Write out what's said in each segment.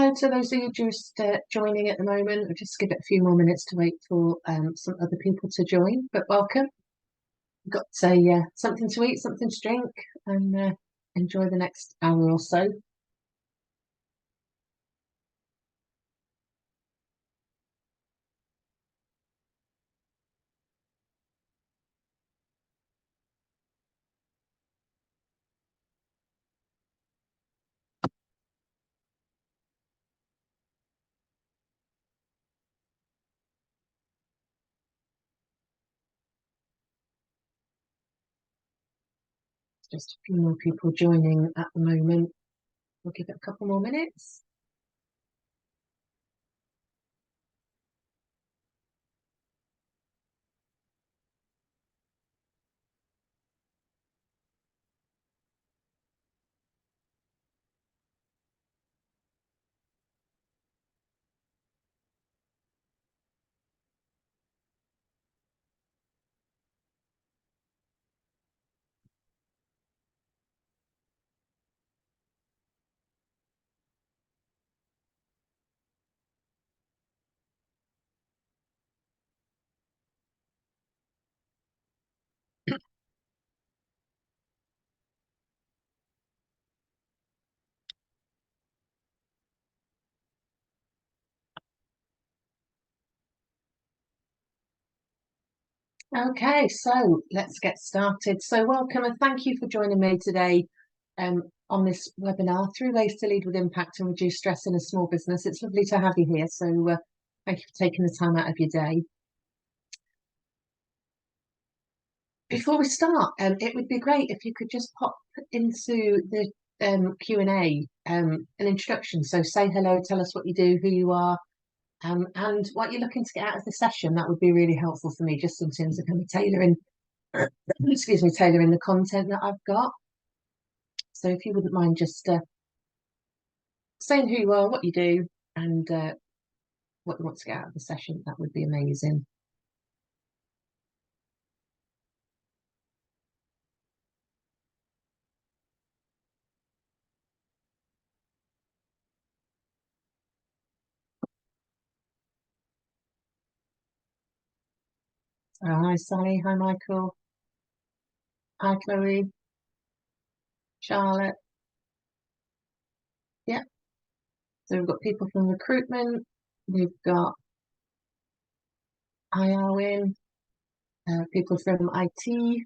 hello to those of you just joining at the moment. We'll just give it a few more minutes to wait for some other people to join, but welcome. We've got something to eat, something to drink, and enjoy the next hour or so. Just a few more people joining at the moment. We'll give it a couple more minutes. Okay, so let's get started. So welcome and thank you for joining me today on this webinar, Through Ways to Lead with Impact and Reduce Stress in a Small Business. It's lovely to have you here, so thank you for taking the time out of your day. Before we start, it would be great if you could just pop into the Q&A an introduction. So say hello, tell us what you do, who you are, and what you're looking to get out of the session. That would be really helpful for me, just in terms of kind of tailoring, excuse me, tailoring the content that I've got. So if you wouldn't mind just saying who you are, what you do, and what you want to get out of the session, that would be amazing. Hi Sally, hi Michael, hi Chloe, Charlotte. Yeah, so we've got people from recruitment, we've got hi Arwin, people from IT,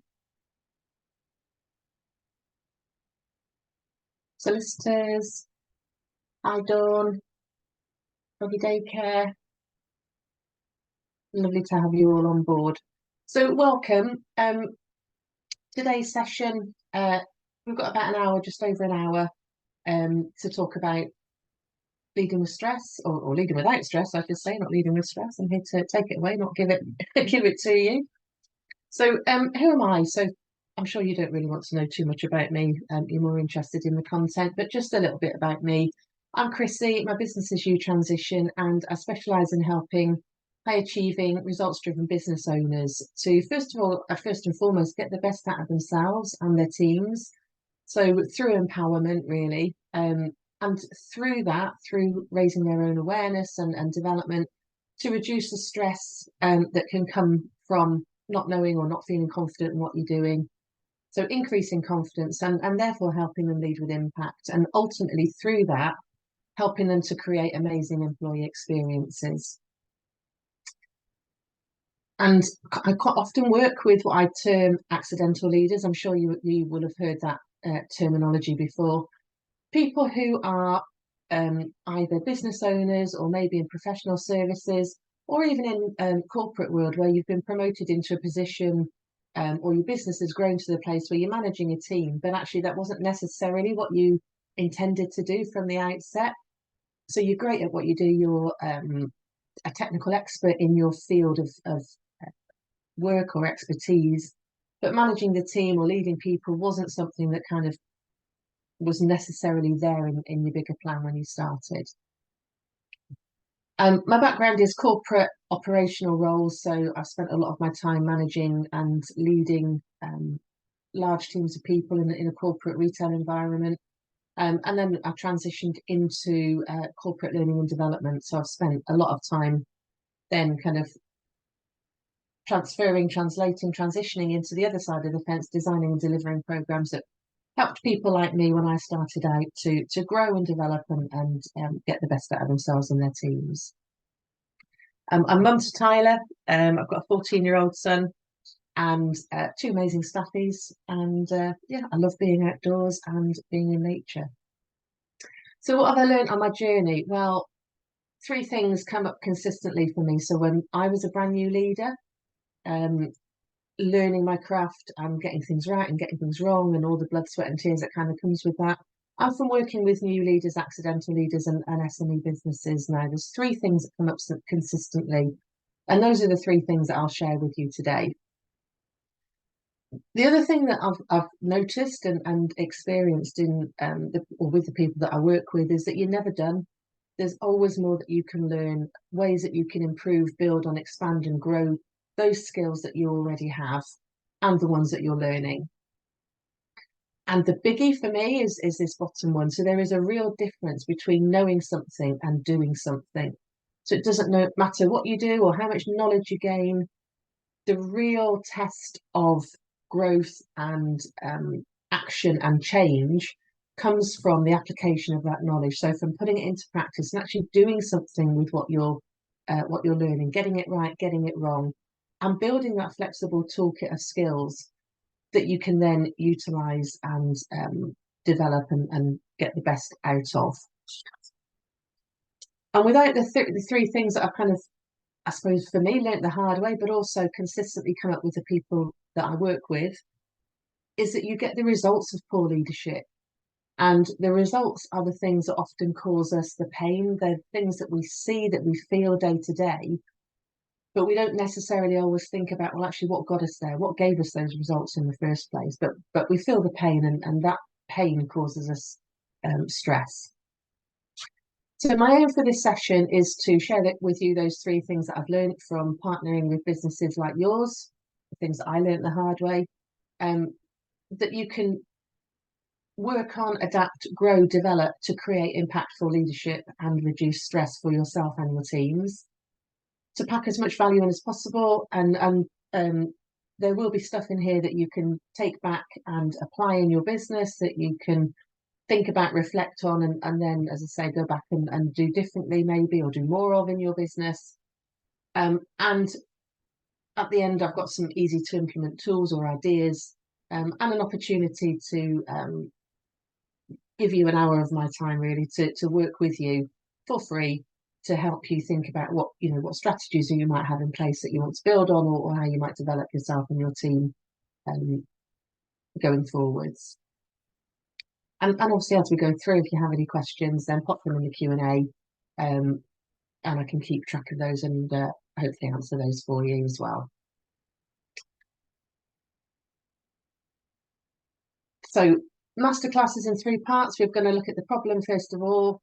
solicitors, hi Dawn, Doggy Daycare. Lovely to have you all on board. So welcome. Today's session, we've got about an hour, just over an hour, to talk about leading with stress, or leading without stress, I should say, not leading with stress. I'm here to take it away, not give it give it to you. So who am I? So I'm sure you don't really want to know too much about me. You're more interested in the content, but just a little bit about me. I'm Chrissy, my business is You Transition, and I specialise in helping high achieving, results driven business owners to, first of all, first and foremost, get the best out of themselves and their teams. So through empowerment, really, and through that, through raising their own awareness and development, to reduce the stress that can come from not knowing or not feeling confident in what you're doing. So increasing confidence and therefore helping them lead with impact, and ultimately through that, helping them to create amazing employee experiences. And I quite often work with what I term accidental leaders. I'm sure you will have heard that terminology before. People who are either business owners or maybe in professional services, or even in corporate world, where you've been promoted into a position or your business has grown to the place where you're managing a team, but actually that wasn't necessarily what you intended to do from the outset. So you're great at what you do. You're a technical expert in your field of work or expertise, but managing the team or leading people wasn't something that kind of was necessarily there in your bigger plan when you started. My background is corporate operational roles, so I've spent a lot of my time managing and leading large teams of people in a corporate retail environment. And then I transitioned into corporate learning and development. So I've spent a lot of time then kind of transferring, translating, transitioning into the other side of the fence, designing and delivering programs that helped people like me when I started out to grow and develop and get the best out of themselves and their teams. I'm mum to Tyler. I've got a 14-year-old son and two amazing stuffies. And yeah, I love being outdoors and being in nature. So what have I learned on my journey? Well, three things come up consistently for me. So when I was a brand new leader, um, learning my craft and getting things right and getting things wrong and all the blood, sweat and tears that kind of comes with that. I'm from working with new leaders, accidental leaders and SME businesses now. There's three things that come up consistently. And those are the three things that I'll share with you today. The other thing that I've noticed and experienced in or with the people that I work with is that you're never done. There's always more that you can learn, ways that you can improve, build on, expand and grow those skills that you already have and the ones that you're learning. And the biggie for me is this bottom one. So there is a real difference between knowing something and doing something. So it doesn't matter what you do or how much knowledge you gain. The real test of growth and action and change comes from the application of that knowledge. So from putting it into practice and actually doing something with what you're learning, getting it right, getting it wrong, and building that flexible toolkit of skills that you can then utilize and develop and get the best out of. And without the three things that I've kind of, I suppose for me, learnt the hard way, but also consistently come up with the people that I work with, is that you get the results of poor leadership. And the results are the things that often cause us the pain. They're things that we see, that we feel day to day, but we don't necessarily always think about, well, actually, what got us there? What gave us those results in the first place? But we feel the pain, and that pain causes us stress. So my aim for this session is to share with you those three things that I've learned from partnering with businesses like yours, the things that I learned the hard way, that you can work on, adapt, grow, develop to create impactful leadership and reduce stress for yourself and your teams, to pack as much value in as possible. And there will be stuff in here that you can take back and apply in your business, that you can think about, reflect on, and then, as I say, go back and do differently maybe, or do more of in your business. And at the end, I've got some easy to implement tools or ideas, and an opportunity to give you an hour of my time really to work with you for free to help you think about what strategies you might have in place that you want to build on, or how you might develop yourself and your team going forwards. And obviously, as we go through, if you have any questions, then pop them in the Q&A, and I can keep track of those and hopefully answer those for you as well. So masterclass is in three parts. We're going to look at the problem first of all,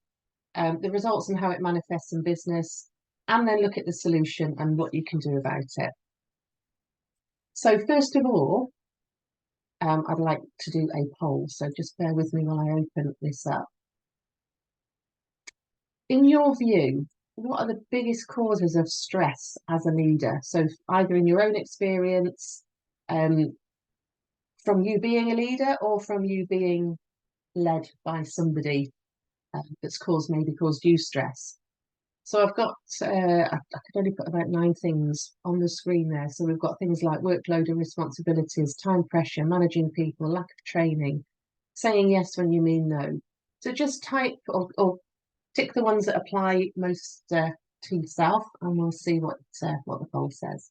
the results and how it manifests in business, and then look at the solution and what you can do about it. So first of all, I'd like to do a poll. So just bear with me while I open this up. In your view, what are the biggest causes of stress as a leader? So either in your own experience, from you being a leader, or from you being led by somebody that's maybe caused you stress. So I've got, I could only put about 9 things on the screen there. So we've got things like workload and responsibilities, time pressure, managing people, lack of training, saying yes when you mean no. So just type or tick the ones that apply most to yourself, and we'll see what the poll says.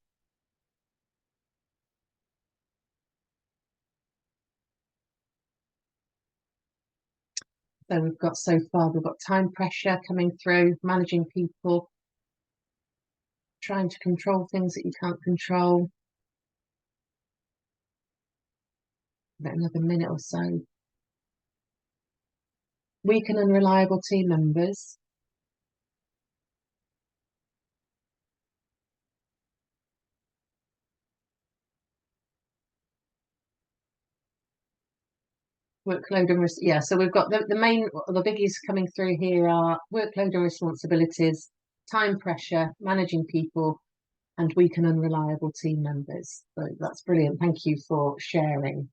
So we've got time pressure coming through, managing people, trying to control things that you can't control. About another minute or so. Weak and unreliable team members. Workload and yeah. So we've got the main, the biggies coming through here are workload and responsibilities, time pressure, managing people, and weak and unreliable team members. So that's brilliant. Thank you for sharing.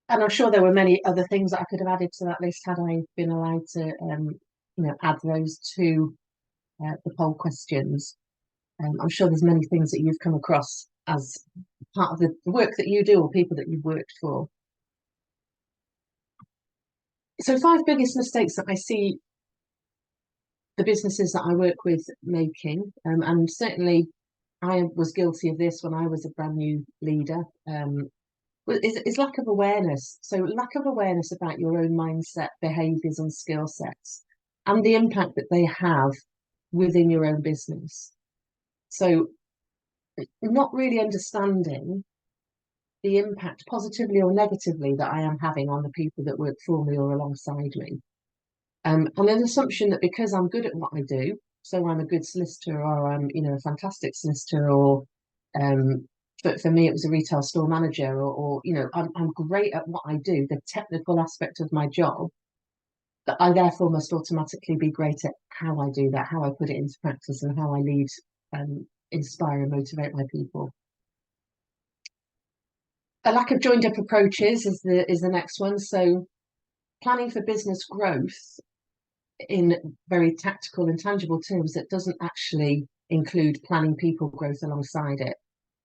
And I'm sure there were many other things that I could have added to that list had I been allowed to, add those to the poll questions. I'm sure there's many things that you've come across as part of the work that you do or people that you've worked for. So 5 biggest mistakes that I see the businesses that I work with making, and certainly I was guilty of this when I was a brand new leader, is lack of awareness. So lack of awareness about your own mindset, behaviours and skill sets and the impact that they have within your own business. So not really understanding the impact, positively or negatively, that I am having on the people that work for me or alongside me. And an assumption that because I'm good at what I do, so I'm a good solicitor or I'm, a fantastic solicitor, or but for me it was a retail store manager, or I'm great at what I do, the technical aspect of my job, that I therefore must automatically be great at how I do that, how I put it into practice and how I lead, inspire and motivate my people. A lack of joined up approaches is the next one. So planning for business growth in very tactical and tangible terms that doesn't actually include planning people growth alongside it.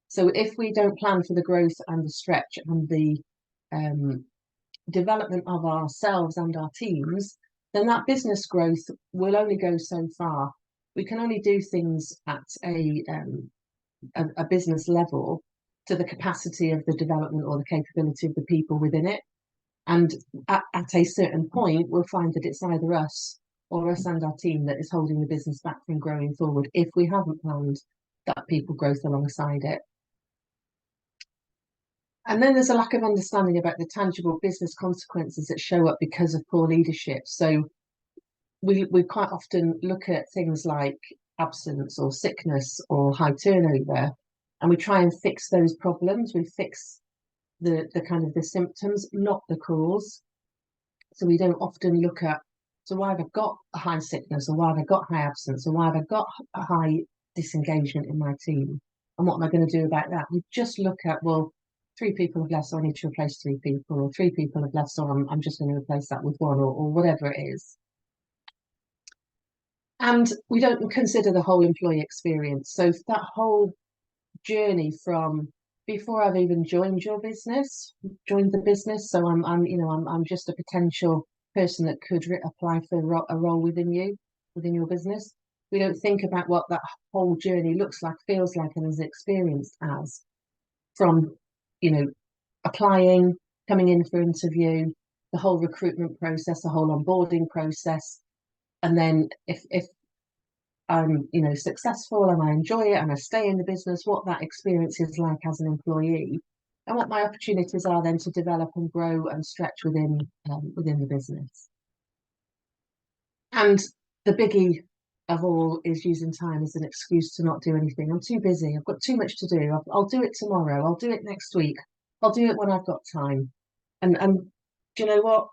So if we don't plan for the growth and the stretch and the development of ourselves and our teams, then that business growth will only go so far. We can only do things at a business level to the capacity of the development or the capability of the people within it. And at a certain point, we'll find that it's either us or us and our team that is holding the business back from growing forward if we haven't planned that people growth alongside it. And then there's a lack of understanding about the tangible business consequences that show up because of poor leadership. So we quite often look at things like absence or sickness or high turnover, and we try and fix those problems. We fix the kind of the symptoms, not the cause. So we don't often look at, so why have I got a high sickness, or why have I got high absence, or why have I got a high disengagement in my team, and what am I going to do about that? We just look at, well, 3 people have left, so I need to replace 3 people, or 3 people have left, so I'm just going to replace that with 1, or whatever it is. And we don't consider the whole employee experience. So that whole journey from before I've even joined the business. So I'm just a potential person that could apply for a role within your business. We don't think about what that whole journey looks like, feels like, and is experienced as, from, applying, coming in for interview, the whole recruitment process, the whole onboarding process. And then if I'm, successful and I enjoy it and I stay in the business, what that experience is like as an employee, and what my opportunities are then to develop and grow and stretch within the business. And the biggie of all is using time as an excuse to not do anything. I'm too busy. I've got too much to do. I'll do it tomorrow. I'll do it next week. I'll do it when I've got time. And do you know what?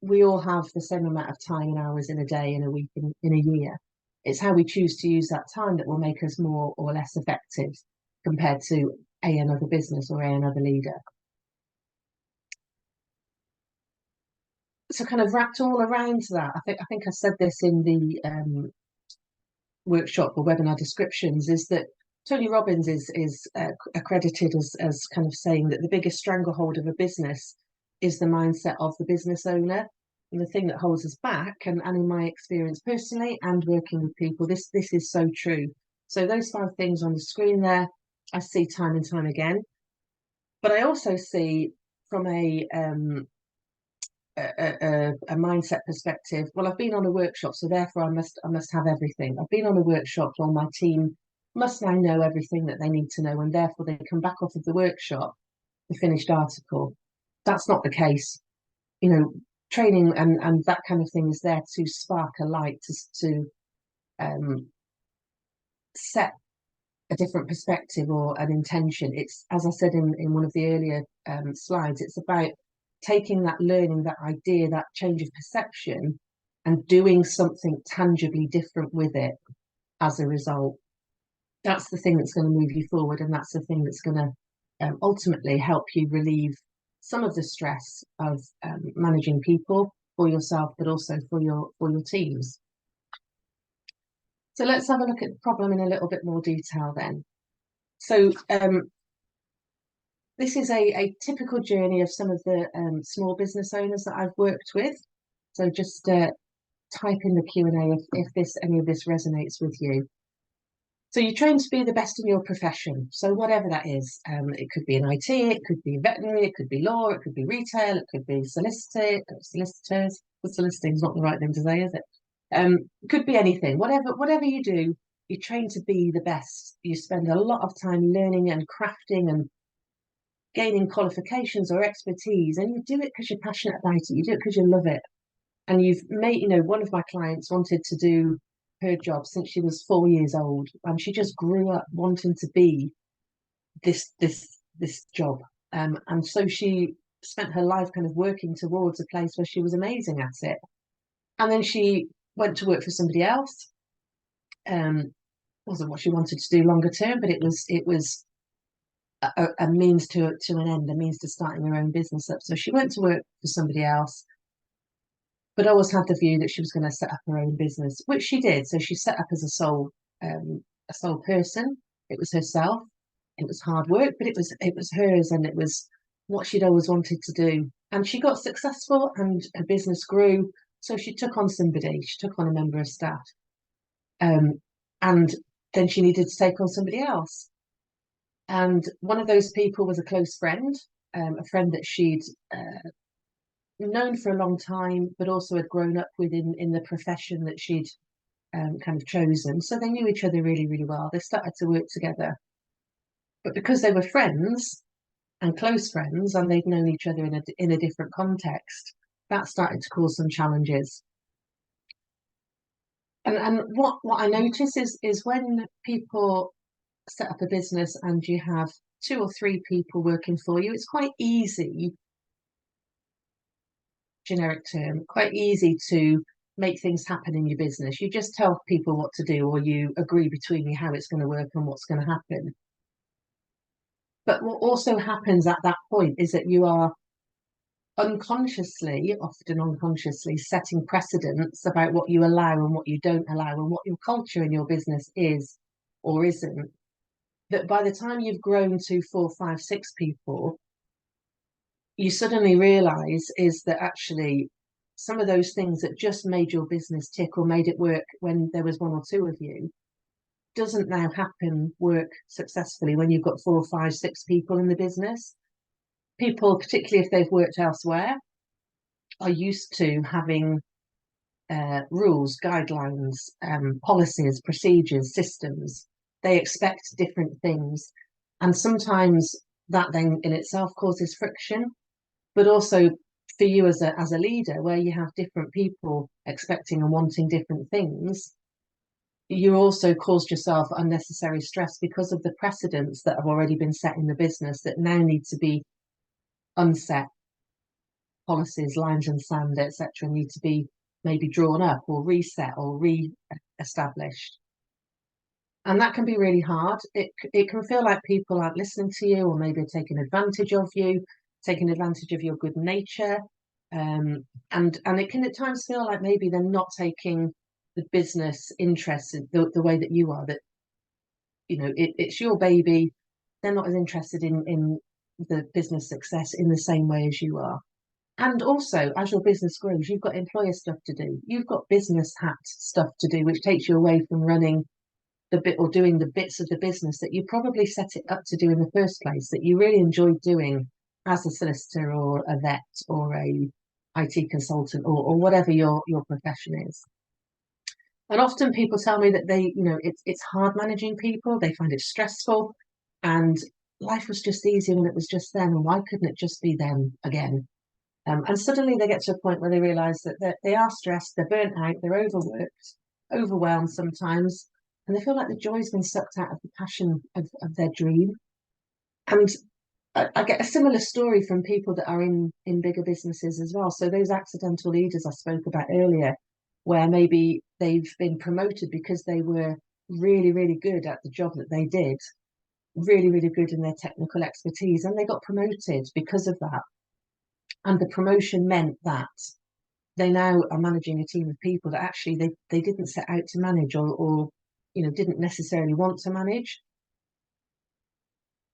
We all have the same amount of time and hours in a day, in a week, in a year. It's how we choose to use that time that will make us more or less effective compared to another business or another leader. So kind of wrapped all around that, I think I said this in the workshop or webinar descriptions, is that Tony Robbins is accredited as kind of saying that the biggest stranglehold of a business is the mindset of the business owner. And the thing that holds us back, and in my experience personally and working with people, this is so true. So those 5 things on the screen there, I see time and time again. But I also see from a mindset perspective, well, I've been on a workshop, so therefore I must have everything. I've been on a workshop, or my team must now know everything that they need to know, and therefore they come back off of the workshop the finished article. That's not the case. Training and that kind of thing is there to spark a light, to set a different perspective or an intention. It's, as I said in one of the earlier slides, it's about taking that learning, that idea, that change of perception, and doing something tangibly different with it as a result. That's the thing that's going to move you forward, and that's the thing that's going to ultimately help you relieve some of the stress of managing people for yourself, but also for your teams. So let's have a look at the problem in a little bit more detail then. So this is a typical journey of some of the small business owners that I've worked with. So just type in the Q&A if any of this resonates with you. So you train to be the best in your profession. So whatever that is, it could be in IT, it could be veterinary, it could be law, it could be retail, it could be solicitors. Well, soliciting's not the right thing to say, is it? Could be anything. Whatever you do, you train to be the best. You spend a lot of time learning and crafting and gaining qualifications or expertise, and you do it because you're passionate about it. You do it because you love it. And you've made, one of my clients wanted to do her job since she was 4 years old, and she just grew up wanting to be this job. And so she spent her life kind of working towards a place where she was amazing at it. And then she went to work for somebody else. Wasn't what she wanted to do longer term, but it was a means to an end, a means to starting her own business up. So she went to work for somebody else, but always had the view that she was going to set up her own business, which she did. So she set up as a sole person. It was herself. It was hard work, but it was hers, and it was what she'd always wanted to do. And she got successful, and her business grew. So she took on somebody. She took on a member of staff, and then she needed to take on somebody else. And one of those people was a close friend, a friend that she'd known for a long time, but also had grown up with in the profession that she'd kind of chosen. So they knew each other really, really well. They started to work together. But because they were friends and close friends, and they'd known each other in a different context, that started to cause some challenges. And what I notice is when people set up a business and you have 2 or 3 people working for you, it's quite easy, generic term, quite easy to make things happen in your business. You just tell people what to do, or you agree between you how it's going to work and what's going to happen. But what also happens at that point is that you are often unconsciously, setting precedents about what you allow and what you don't allow, and what your culture in your business is or isn't. That by the time you've grown to 4, 5, 6 people, you suddenly realize is that actually some of those things that just made your business tick or made it work when there was 1 or 2 of you doesn't now work successfully when you've got 4, 5, 6 people in the business. People, particularly if they've worked elsewhere, are used to having rules, guidelines, policies, procedures, systems. They expect different things. And sometimes that then in itself causes friction, but also for you as a leader, where you have different people expecting and wanting different things, you also caused yourself unnecessary stress because of the precedents that have already been set in the business that now need to be unset. Policies, lines and sand, etc., need to be maybe drawn up or reset or re-established. And that can be really hard. It can feel like people aren't listening to you, or maybe taking advantage of you, taking advantage of your good nature. And it can at times feel like maybe they're not taking the business interest the way that you are, that, it's your baby. They're not as interested in the business success in the same way as you are. And also, as your business grows, you've got employer stuff to do. You've got business hat stuff to do, which takes you away from running the bit or doing the bits of the business that you probably set it up to do in the first place, that you really enjoyed doing as a solicitor or a vet or a IT consultant or whatever your profession is. And often people tell me that it's hard managing people. They find it stressful, and life was just easier when it was just them. And why couldn't it just be them again? And suddenly they get to a point where they realise that they are stressed, they're burnt out, they're overworked, overwhelmed sometimes, and they feel like the joy's been sucked out of the passion of their dream. And I get a similar story from people that are in bigger businesses as well. So those accidental leaders I spoke about earlier, where maybe they've been promoted because they were really, really good at the job that they did, really, really good in their technical expertise, and they got promoted because of that. And the promotion meant that they now are managing a team of people that actually they didn't set out to manage, or didn't necessarily want to manage,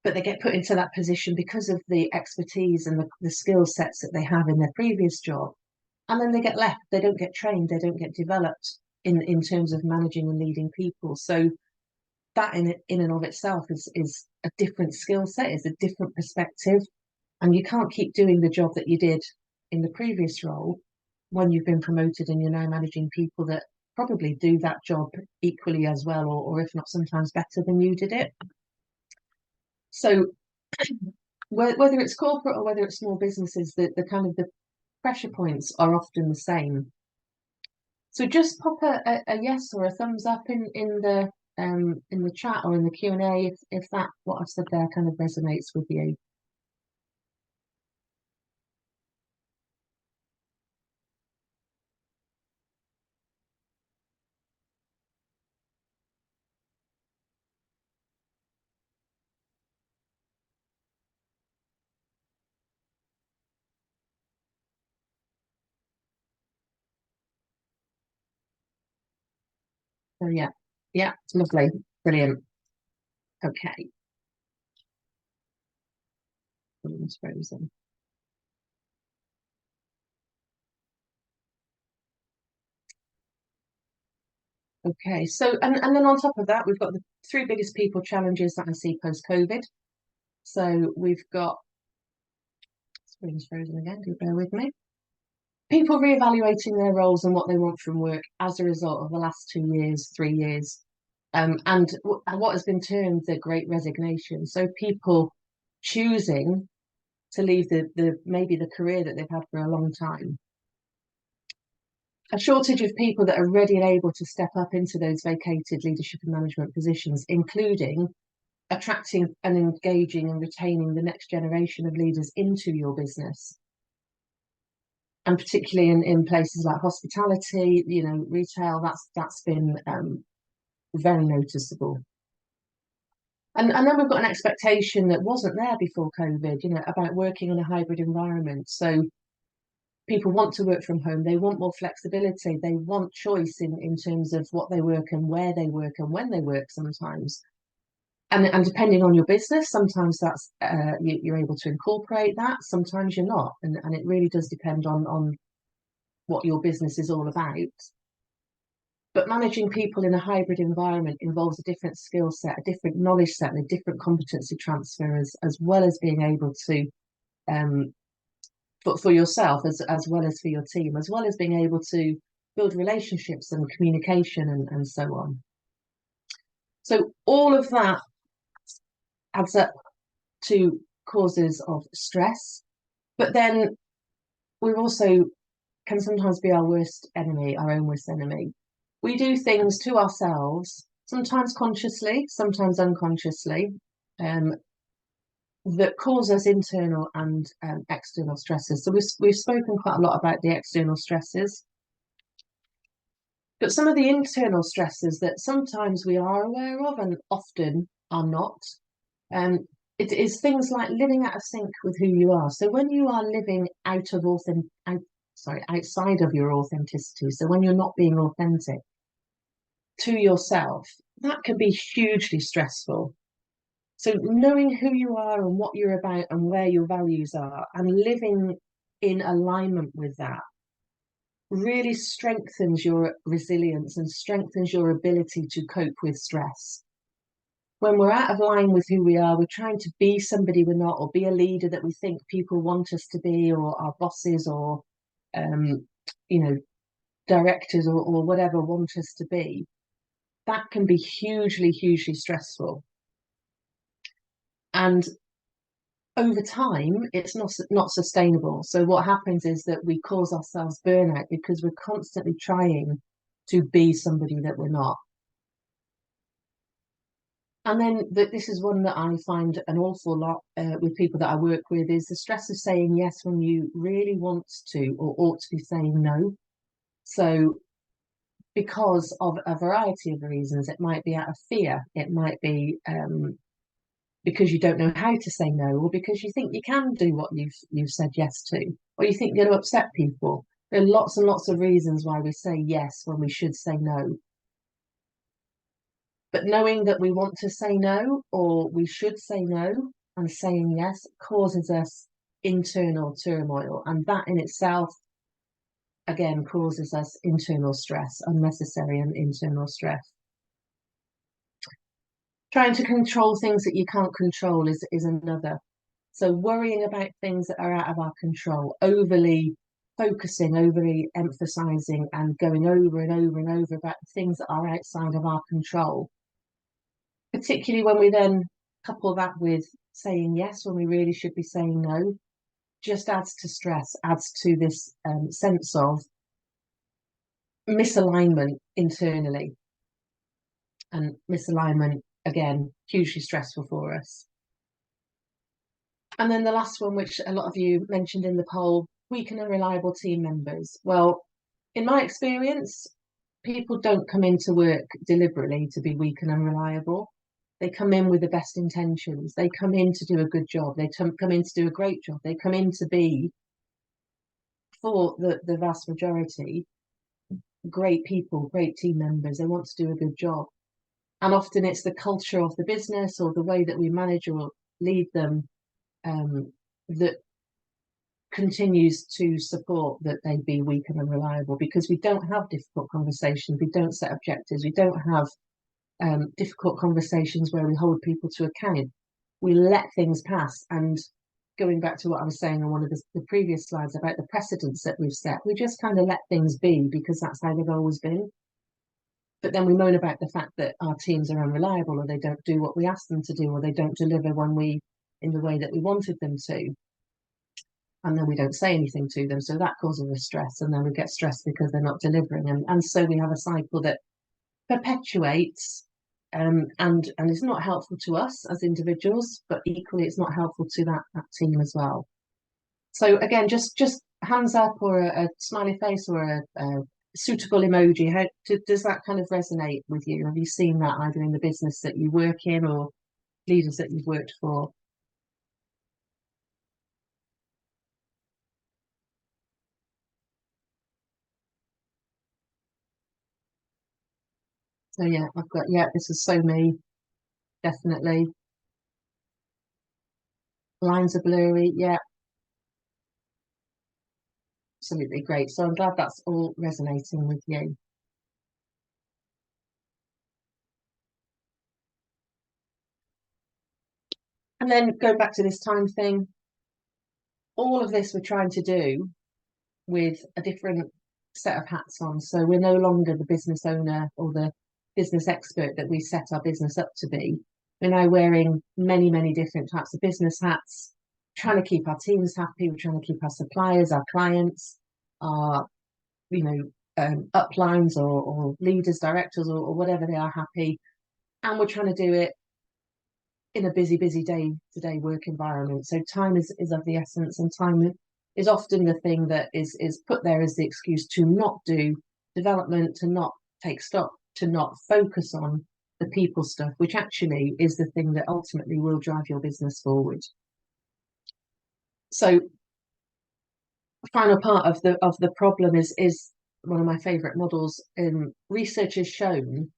but they get put into that position because of the expertise and the skill sets that they have in their previous job. And then they get left, they don't get trained, they don't get developed in terms of managing and leading people. So that in and of itself is a different skill set, is a different perspective. And you can't keep doing the job that you did in the previous role when you've been promoted and you're now managing people that probably do that job equally as well, or if not sometimes better than you did it. So whether it's corporate or whether it's small businesses, the kind of the pressure points are often the same. So just pop a yes or a thumbs up in the chat or in the Q&A if that what I've said there kind of resonates with you. So yeah, lovely, brilliant. Okay, it's frozen. Okay, so and then on top of that, we've got the three biggest people challenges that I see post-COVID. So we've got, screen's frozen again, do bear with me. People reevaluating their roles and what they want from work as a result of the last 2 years, 3 years, and what has been termed the Great Resignation. So people choosing to leave the maybe the career that they've had for a long time. A shortage of people that are ready and able to step up into those vacated leadership and management positions, including attracting and engaging and retaining the next generation of leaders into your business. And particularly in places like hospitality, retail, that's been very noticeable. And then we've got an expectation that wasn't there before COVID, about working in a hybrid environment. So people want to work from home, they want more flexibility, they want choice in terms of what they work and where they work and when they work sometimes. And depending on your business, sometimes that's you're able to incorporate that, sometimes you're not. And it really does depend on what your business is all about. But managing people in a hybrid environment involves a different skill set, a different knowledge set, and a different competency transfer, as well as being able to, for yourself, as well as for your team, as well as being able to build relationships and communication and so on. So all of that adds up to causes of stress, but then we also can sometimes be our worst enemy, our own worst enemy. We do things to ourselves, sometimes consciously, sometimes unconsciously, that cause us internal and external stresses. So we've spoken quite a lot about the external stresses, but some of the internal stresses that sometimes we are aware of and often are not. It is things like living out of sync with who you are. So when you are living outside of your authenticity, so when you're not being authentic to yourself, that can be hugely stressful. So knowing who you are and what you're about and where your values are and living in alignment with that really strengthens your resilience and strengthens your ability to cope with stress. When we're out of line with who we are, we're trying to be somebody we're not, or be a leader that we think people want us to be, or our bosses, or directors, or whatever want us to be. That can be hugely, hugely stressful. And over time, it's not sustainable. So what happens is that we cause ourselves burnout because we're constantly trying to be somebody that we're not. And then this is one that I find an awful lot with people that I work with, is the stress of saying yes when you really want to or ought to be saying no. So because of a variety of reasons, it might be out of fear, it might be because you don't know how to say no, or because you think you can do what you've said yes to, or you think you're going to upset people. There are lots and lots of reasons why we say yes when we should say no. But knowing that we want to say no or we should say no and saying yes causes us internal turmoil. And that in itself, again, causes us internal stress, unnecessary and internal stress. Trying to control things that you can't control is another. So worrying about things that are out of our control, overly focusing, overly emphasizing, and going over and over and over about things that are outside of our control, particularly when we then couple that with saying yes when we really should be saying no, just adds to stress, adds to this sense of misalignment internally. And misalignment, again, hugely stressful for us. And then the last one, which a lot of you mentioned in the poll, weak and unreliable team members. Well, in my experience, people don't come into work deliberately to be weak and unreliable. They come in with the best intentions. They come in to do a good job. They come in to do a great job. They come in to be, for the vast majority, great people, great team members. They want to do a good job. And often it's the culture of the business or the way that we manage or lead them that continues to support that they be weak and unreliable, because we don't have difficult conversations. We don't set objectives. We don't have difficult conversations where we hold people to account. We let things pass. And going back to what I was saying on one of the previous slides about the precedents that we've set, we just kind of let things be because that's how they've always been. But then we moan about the fact that our teams are unreliable, or they don't do what we ask them to do, or they don't deliver in the way that we wanted them to. And then we don't say anything to them. So that causes us stress. And then we get stressed because they're not delivering. And so we have a cycle that perpetuates, and it's not helpful to us as individuals, but equally it's not helpful to that team as well. So again, just hands up or a smiley face or a suitable emoji. How does that kind of resonate with you? Have you seen that either in the business that you work in or leaders that you've worked for? So yeah, this is so me, definitely. Lines are blurry, yeah, absolutely great. So I'm glad that's all resonating with you. And then go back to this time thing. All of this we're trying to do with a different set of hats on. So we're no longer the business owner or the business expert that we set our business up to be. We're now wearing many, many different types of business hats, trying to keep our teams happy. We're trying to keep our suppliers, our clients, our, uplines or leaders, directors, or whatever they are happy. And we're trying to do it in a busy day-to-day work environment. So time is of the essence, and time is often the thing that is put there as the excuse to not do development, to not take stock, to not focus on the people stuff, which actually is the thing that ultimately will drive your business forward. So final part of the problem is one of my favorite models. Research has shown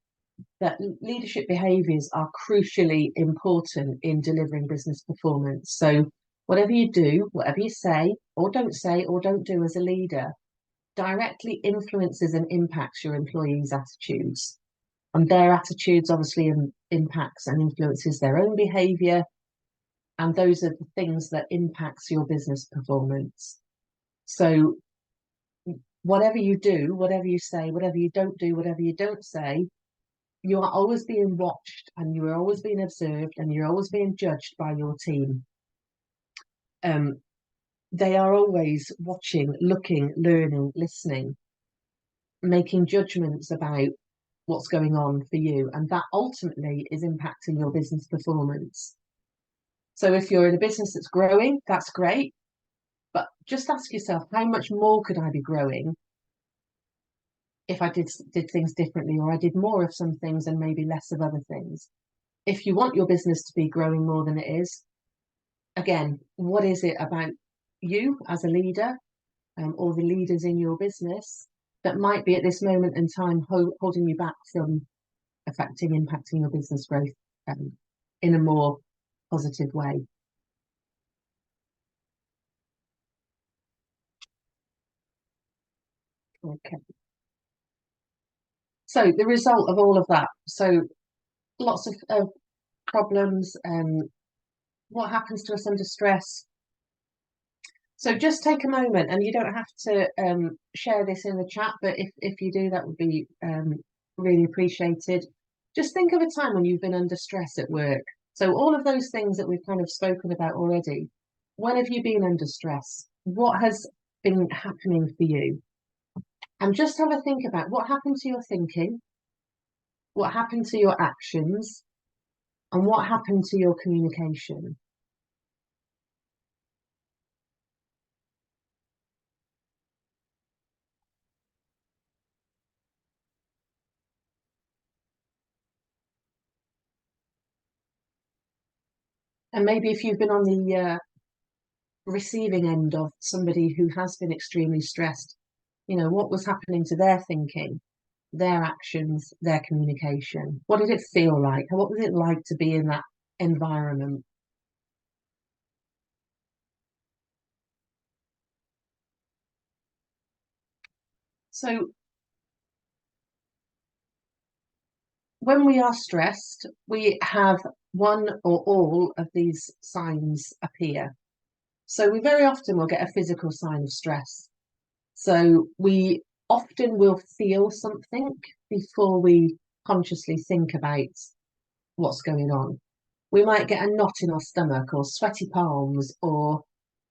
that leadership behaviours are crucially important in delivering business performance. So whatever you do, whatever you say or don't do as a leader, directly influences and impacts your employees' attitudes. And their attitudes obviously impacts and influences their own behaviour. And those are the things that impacts your business performance. So whatever you do, whatever you say, whatever you don't do, whatever you don't say, you are always being watched, and you are always being observed, and you're always being judged by your team. They are always watching, looking, learning, listening, making judgments about what's going on for you, and that ultimately is impacting your business performance. So if you're in a business that's growing, that's great, but just ask yourself, how much more could I be growing if I did things differently, or I did more of some things and maybe less of other things? If you want your business to be growing more than it is, again, what is it about you as a leader, or the leaders in your business, that might be at this moment in time holding you back from impacting your business growth in a more positive way? Okay. So the result of all of that, so lots of problems. What happens to us under stress? So just take a moment, and you don't have to share this in the chat, but if you do, that would be really appreciated. Just think of a time when you've been under stress at work. So all of those things that we've kind of spoken about already, when have you been under stress? What has been happening for you? And just have a think about what happened to your thinking, what happened to your actions, and what happened to your communication. And maybe if you've been on the receiving end of somebody who has been extremely stressed, what was happening to their thinking, their actions, their communication? What did it feel like? What was it like to be in that environment? So when we are stressed, we have one or all of these signs appear. So we very often will get a physical sign of stress. So we often will feel something before we consciously think about what's going on. We might get a knot in our stomach, or sweaty palms, or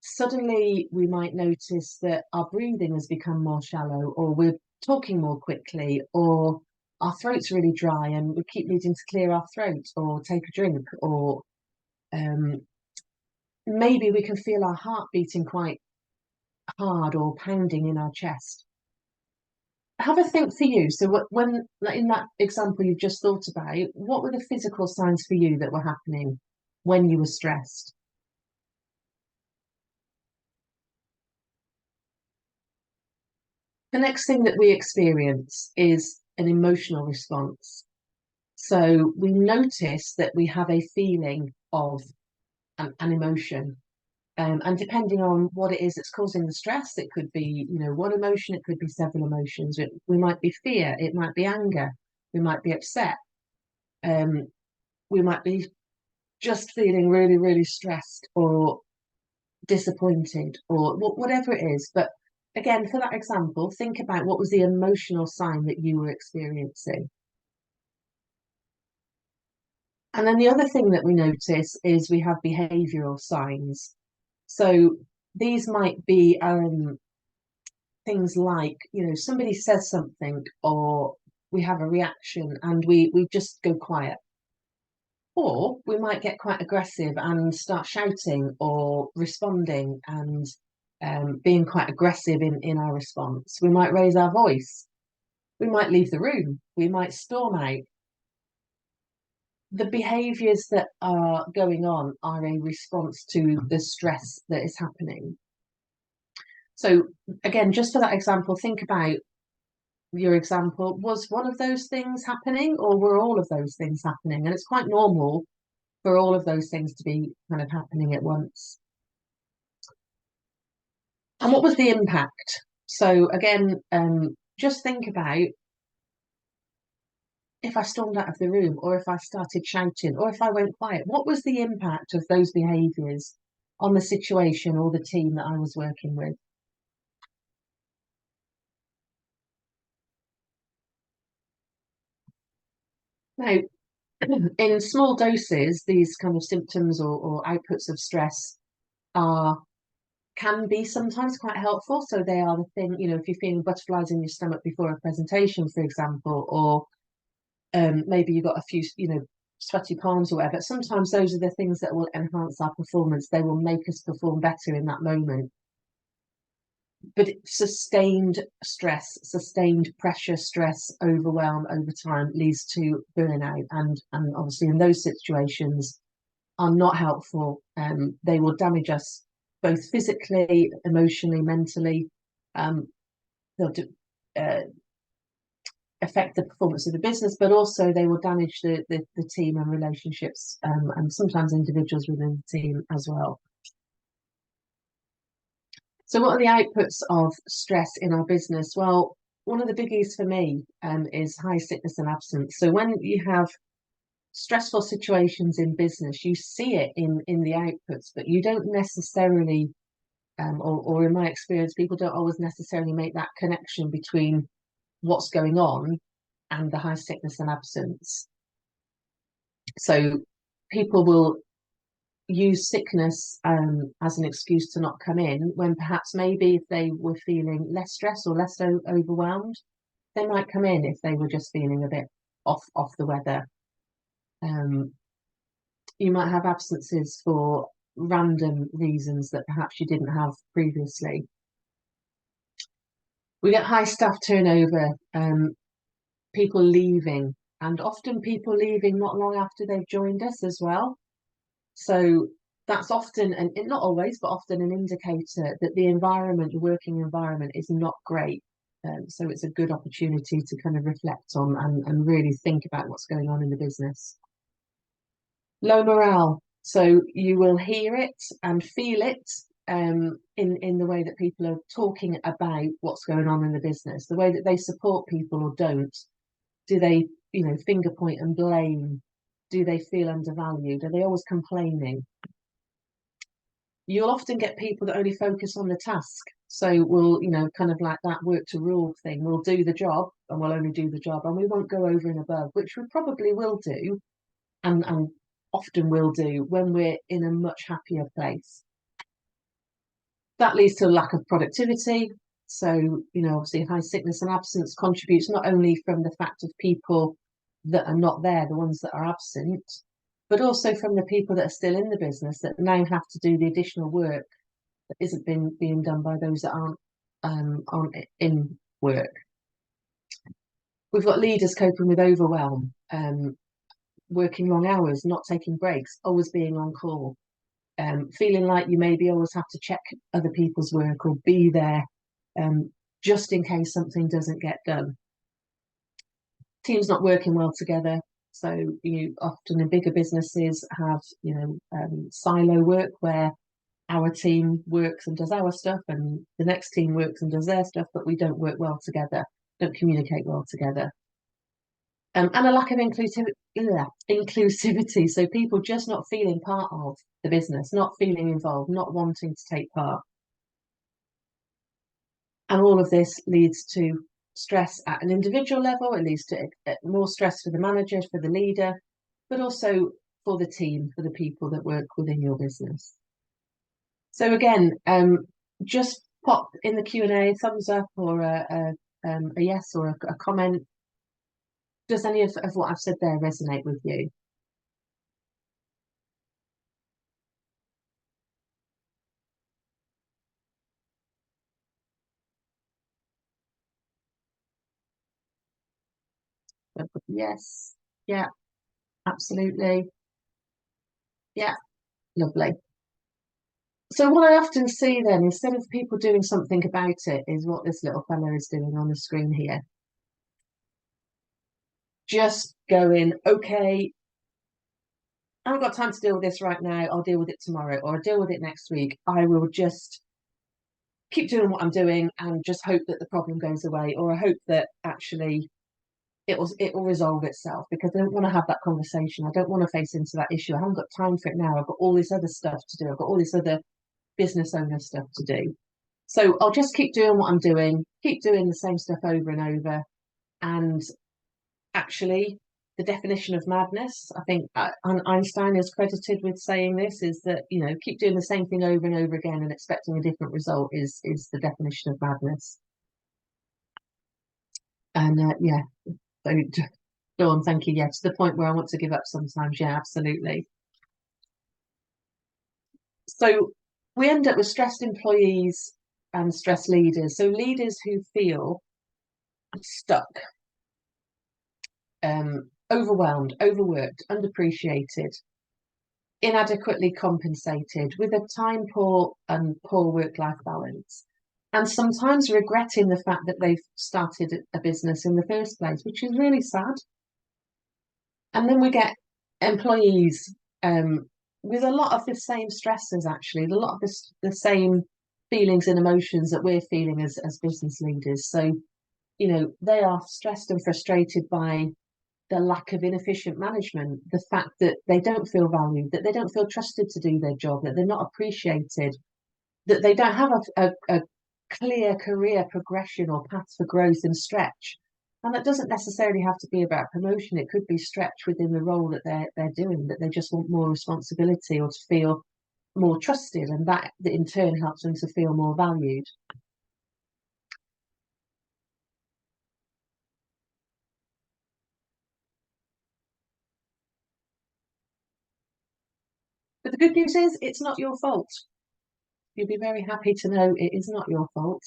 suddenly we might notice that our breathing has become more shallow, or we're talking more quickly, or our throat's really dry and we keep needing to clear our throat or take a drink, or um, maybe we can feel our heart beating quite hard or pounding in our chest. Have a think for you. So when, like in that example you've just thought about, what were the physical signs for you that were happening when you were stressed? The next thing that we experience is an emotional response. So we notice that we have a feeling of an emotion. And depending on what it is that's causing the stress, it could be, one emotion, it could be several emotions. We might be fear, it might be anger, we might be upset, um, we might be just feeling really, really stressed or disappointed, or whatever it is. But again, for that example, think about what was the emotional sign that you were experiencing. And then the other thing that we notice is we have behavioural signs. So these might be things like, somebody says something, or we have a reaction and we just go quiet. Or we might get quite aggressive and start shouting or responding, and being quite aggressive in our response. We might raise our voice. We might leave the room. We might storm out. The behaviours that are going on are a response to the stress that is happening. So again, just for that example, think about your example. Was one of those things happening, or were all of those things happening? And it's quite normal for all of those things to be kind of happening at once. And what was the impact? So again, just think about, if I stormed out of the room, or if I started shouting, or if I went quiet, what was the impact of those behaviours on the situation or the team that I was working with? Now, in small doses, these kind of symptoms or outputs of stress are can be sometimes quite helpful. So they are the thing, if you're feeling butterflies in your stomach before a presentation, for example, or maybe you've got a few, sweaty palms or whatever. Sometimes those are the things that will enhance our performance. They will make us perform better in that moment. But sustained stress, sustained pressure, stress, overwhelm over time leads to burnout. And obviously in those situations are not helpful. They will damage us both physically, emotionally, mentally. They'll affect the performance of the business, but also they will damage the team and relationships, and sometimes individuals within the team as well. So what are the outputs of stress in our business? Well, one of the biggies for me is high sickness and absence. So when you have stressful situations in business, you see it in the outputs, but you don't necessarily, or in my experience, people don't always necessarily make that connection between what's going on and the high sickness and absence. So people will use sickness as an excuse to not come in, when perhaps maybe if they were feeling less stressed or less overwhelmed, they might come in if they were just feeling a bit off the weather. You might have absences for random reasons that perhaps you didn't have previously. We get high staff turnover, people leaving, and often people leaving not long after they've joined us as well. So that's often, and not always, but often an indicator that the environment, the working environment, is not great. So it's a good opportunity to kind of reflect on and really think about what's going on in the business. Low morale. So you will hear it and feel it in the way that people are talking about what's going on in the business, the way that they support people or don't. Do they, finger point and blame? Do they feel undervalued? Are they always complaining? You'll often get people that only focus on the task. So we'll, kind of like that work to rule thing. We'll do the job and we'll only do the job, and we won't go over and above, which we probably will do and often will do when we're in a much happier place. That leads to a lack of productivity. So, obviously high sickness and absence contributes not only from the fact of people that are not there, the ones that are absent, but also from the people that are still in the business that now have to do the additional work that isn't being done by those that aren't in work. We've got leaders coping with overwhelm, working long hours, not taking breaks, always being on call, feeling like you maybe always have to check other people's work or be there just in case something doesn't get done. Teams not working well together. So you often in bigger businesses have, silo work where our team works and does our stuff and the next team works and does their stuff, but we don't work well together, don't communicate well together. And a lack of inclusivity. So people just not feeling part of the business, not feeling involved, not wanting to take part. And all of this leads to stress at an individual level. It leads to more stress for the manager, for the leader, but also for the team, for the people that work within your business. So again, just pop in the Q&A, thumbs up or a yes or a comment. Does any of what I've said there resonate with you? Yes. Yeah, absolutely. Yeah, lovely. So what I often see then, instead of people doing something about it, is what this little fella is doing on the screen here. Just going, okay, I haven't got time to deal with this right now. I'll deal with it tomorrow, or I'll deal with it next week. I will just keep doing what I'm doing and just hope that the problem goes away, or I hope that actually it will resolve itself, because I don't want to have that conversation. I don't want to face into that issue. I haven't got time for it now. I've got all this other stuff to do. I've got all this other business owner stuff to do. So I'll just keep doing what I'm doing, keep doing the same stuff over and over. And actually, the definition of madness, I think Einstein is credited with saying this, is that, keep doing the same thing over and over again and expecting a different result is the definition of madness. And yeah, Dawn, thank you. Yeah, to the point where I want to give up sometimes. Yeah, absolutely. So we end up with stressed employees and stressed leaders. So leaders who feel stuck, overwhelmed, overworked, underappreciated, inadequately compensated, with a time poor and poor work-life balance, and sometimes regretting the fact that they've started a business in the first place, which is really sad. And then we get employees with a lot of the same stresses, actually, a lot of the same feelings and emotions that we're feeling as business leaders. So, they are stressed and frustrated by the lack of inefficient management, the fact that they don't feel valued, that they don't feel trusted to do their job, that they're not appreciated, that they don't have a clear career progression or path for growth and stretch. And that doesn't necessarily have to be about promotion. It could be stretch within the role that they're doing, that they just want more responsibility or to feel more trusted, and that in turn helps them to feel more valued. But the good news is it's not your fault. You'll be very happy to know it is not your fault.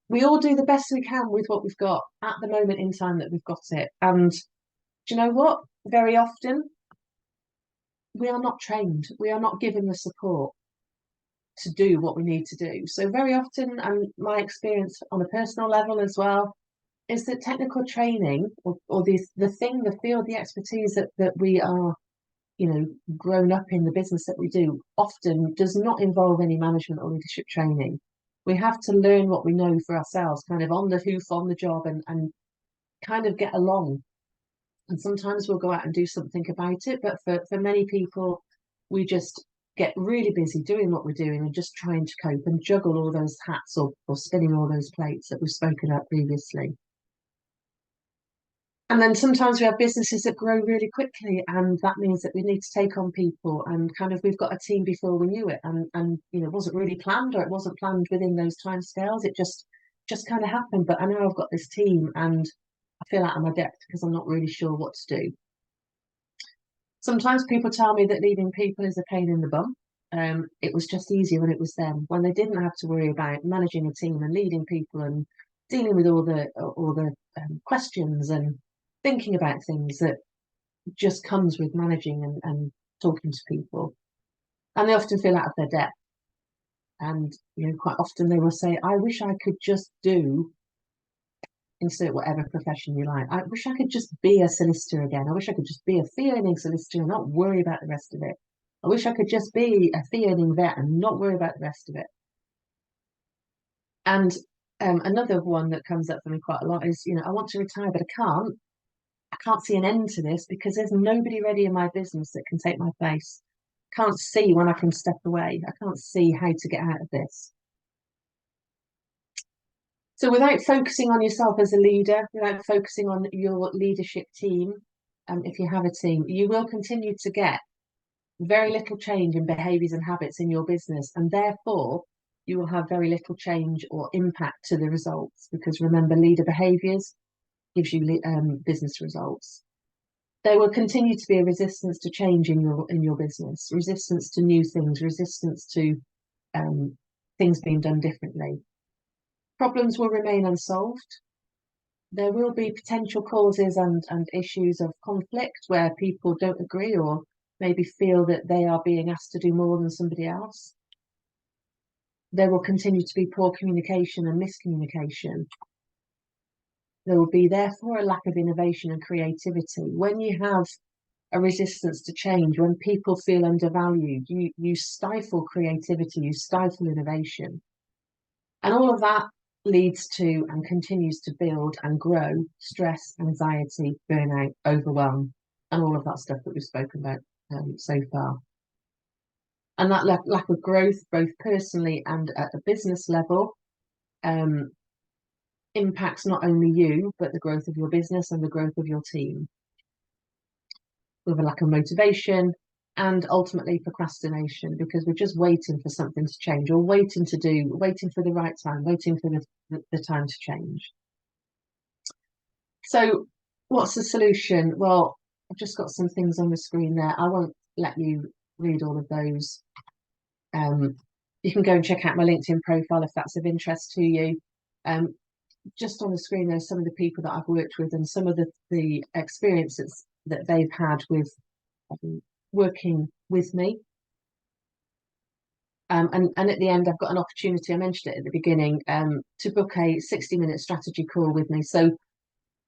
We all do the best we can with what we've got at the moment in time that we've got it. And do you know what? Very often we are not trained. We are not given the support to do what we need to do. So very often, and my experience on a personal level as well, is that technical training or the thing, the field, the expertise that we are, grown up in the business that we do often does not involve any management or leadership training. We have to learn what we know for ourselves, kind of on the hoof, on the job, and kind of get along. And sometimes we'll go out and do something about it, but for many people, we just get really busy doing what we're doing and just trying to cope and juggle all those hats or spinning all those plates that we've spoken about previously. And then sometimes we have businesses that grow really quickly, and that means that we need to take on people, and kind of we've got a team before we knew it, and it wasn't really planned, or it wasn't planned within those timescales. It just kind of happened. But I know I've got this team, and I feel out of my depth because I'm not really sure what to do. Sometimes people tell me that leading people is a pain in the bum. It was just easier when it was them, when they didn't have to worry about managing a team and leading people and dealing with all the questions and thinking about things that just comes with managing and talking to people. And they often feel out of their depth. And quite often they will say, "I wish I could just do," insert whatever profession you like. "I wish I could just be a solicitor again. I wish I could just be a fee earning solicitor and not worry about the rest of it. I wish I could just be a fee earning vet and not worry about the rest of it." And another one that comes up for me quite a lot is, "I want to retire, but I can't. I can't see an end to this because there's nobody ready in my business that can take my place. Can't see when I can step away. I can't see how to get out of this." So without focusing on yourself as a leader, without focusing on your leadership team, if you have a team, you will continue to get very little change in behaviours and habits in your business, and therefore you will have very little change or impact to the results, because remember, leader behaviours gives you business results. There will continue to be a resistance to change in your business, resistance to new things, resistance to things being done differently. Problems will remain unsolved. There will be potential causes and issues of conflict where people don't agree or maybe feel that they are being asked to do more than somebody else. There will continue to be poor communication and miscommunication. There will be, therefore, a lack of innovation and creativity. When you have a resistance to change, when people feel undervalued, you stifle creativity, you stifle innovation. And all of that leads to and continues to build and grow stress, anxiety, burnout, overwhelm, and all of that stuff that we've spoken about so far. And that lack of growth, both personally and at a business level, impacts not only you, but the growth of your business and the growth of your team. With a lack of motivation and ultimately procrastination, because we're just waiting for something to change or waiting for the right time, waiting for the time to change. So What's the solution? Well, I've just got some things on the screen there. I won't let you read all of those. Um, you can go and check out my LinkedIn profile if that's of interest to you. Um, just on the screen, there's some of the people that I've worked with and some of the experiences that they've had with working with me. And at the end, I've got an opportunity, I mentioned it at the beginning, to book a 60-minute strategy call with me. So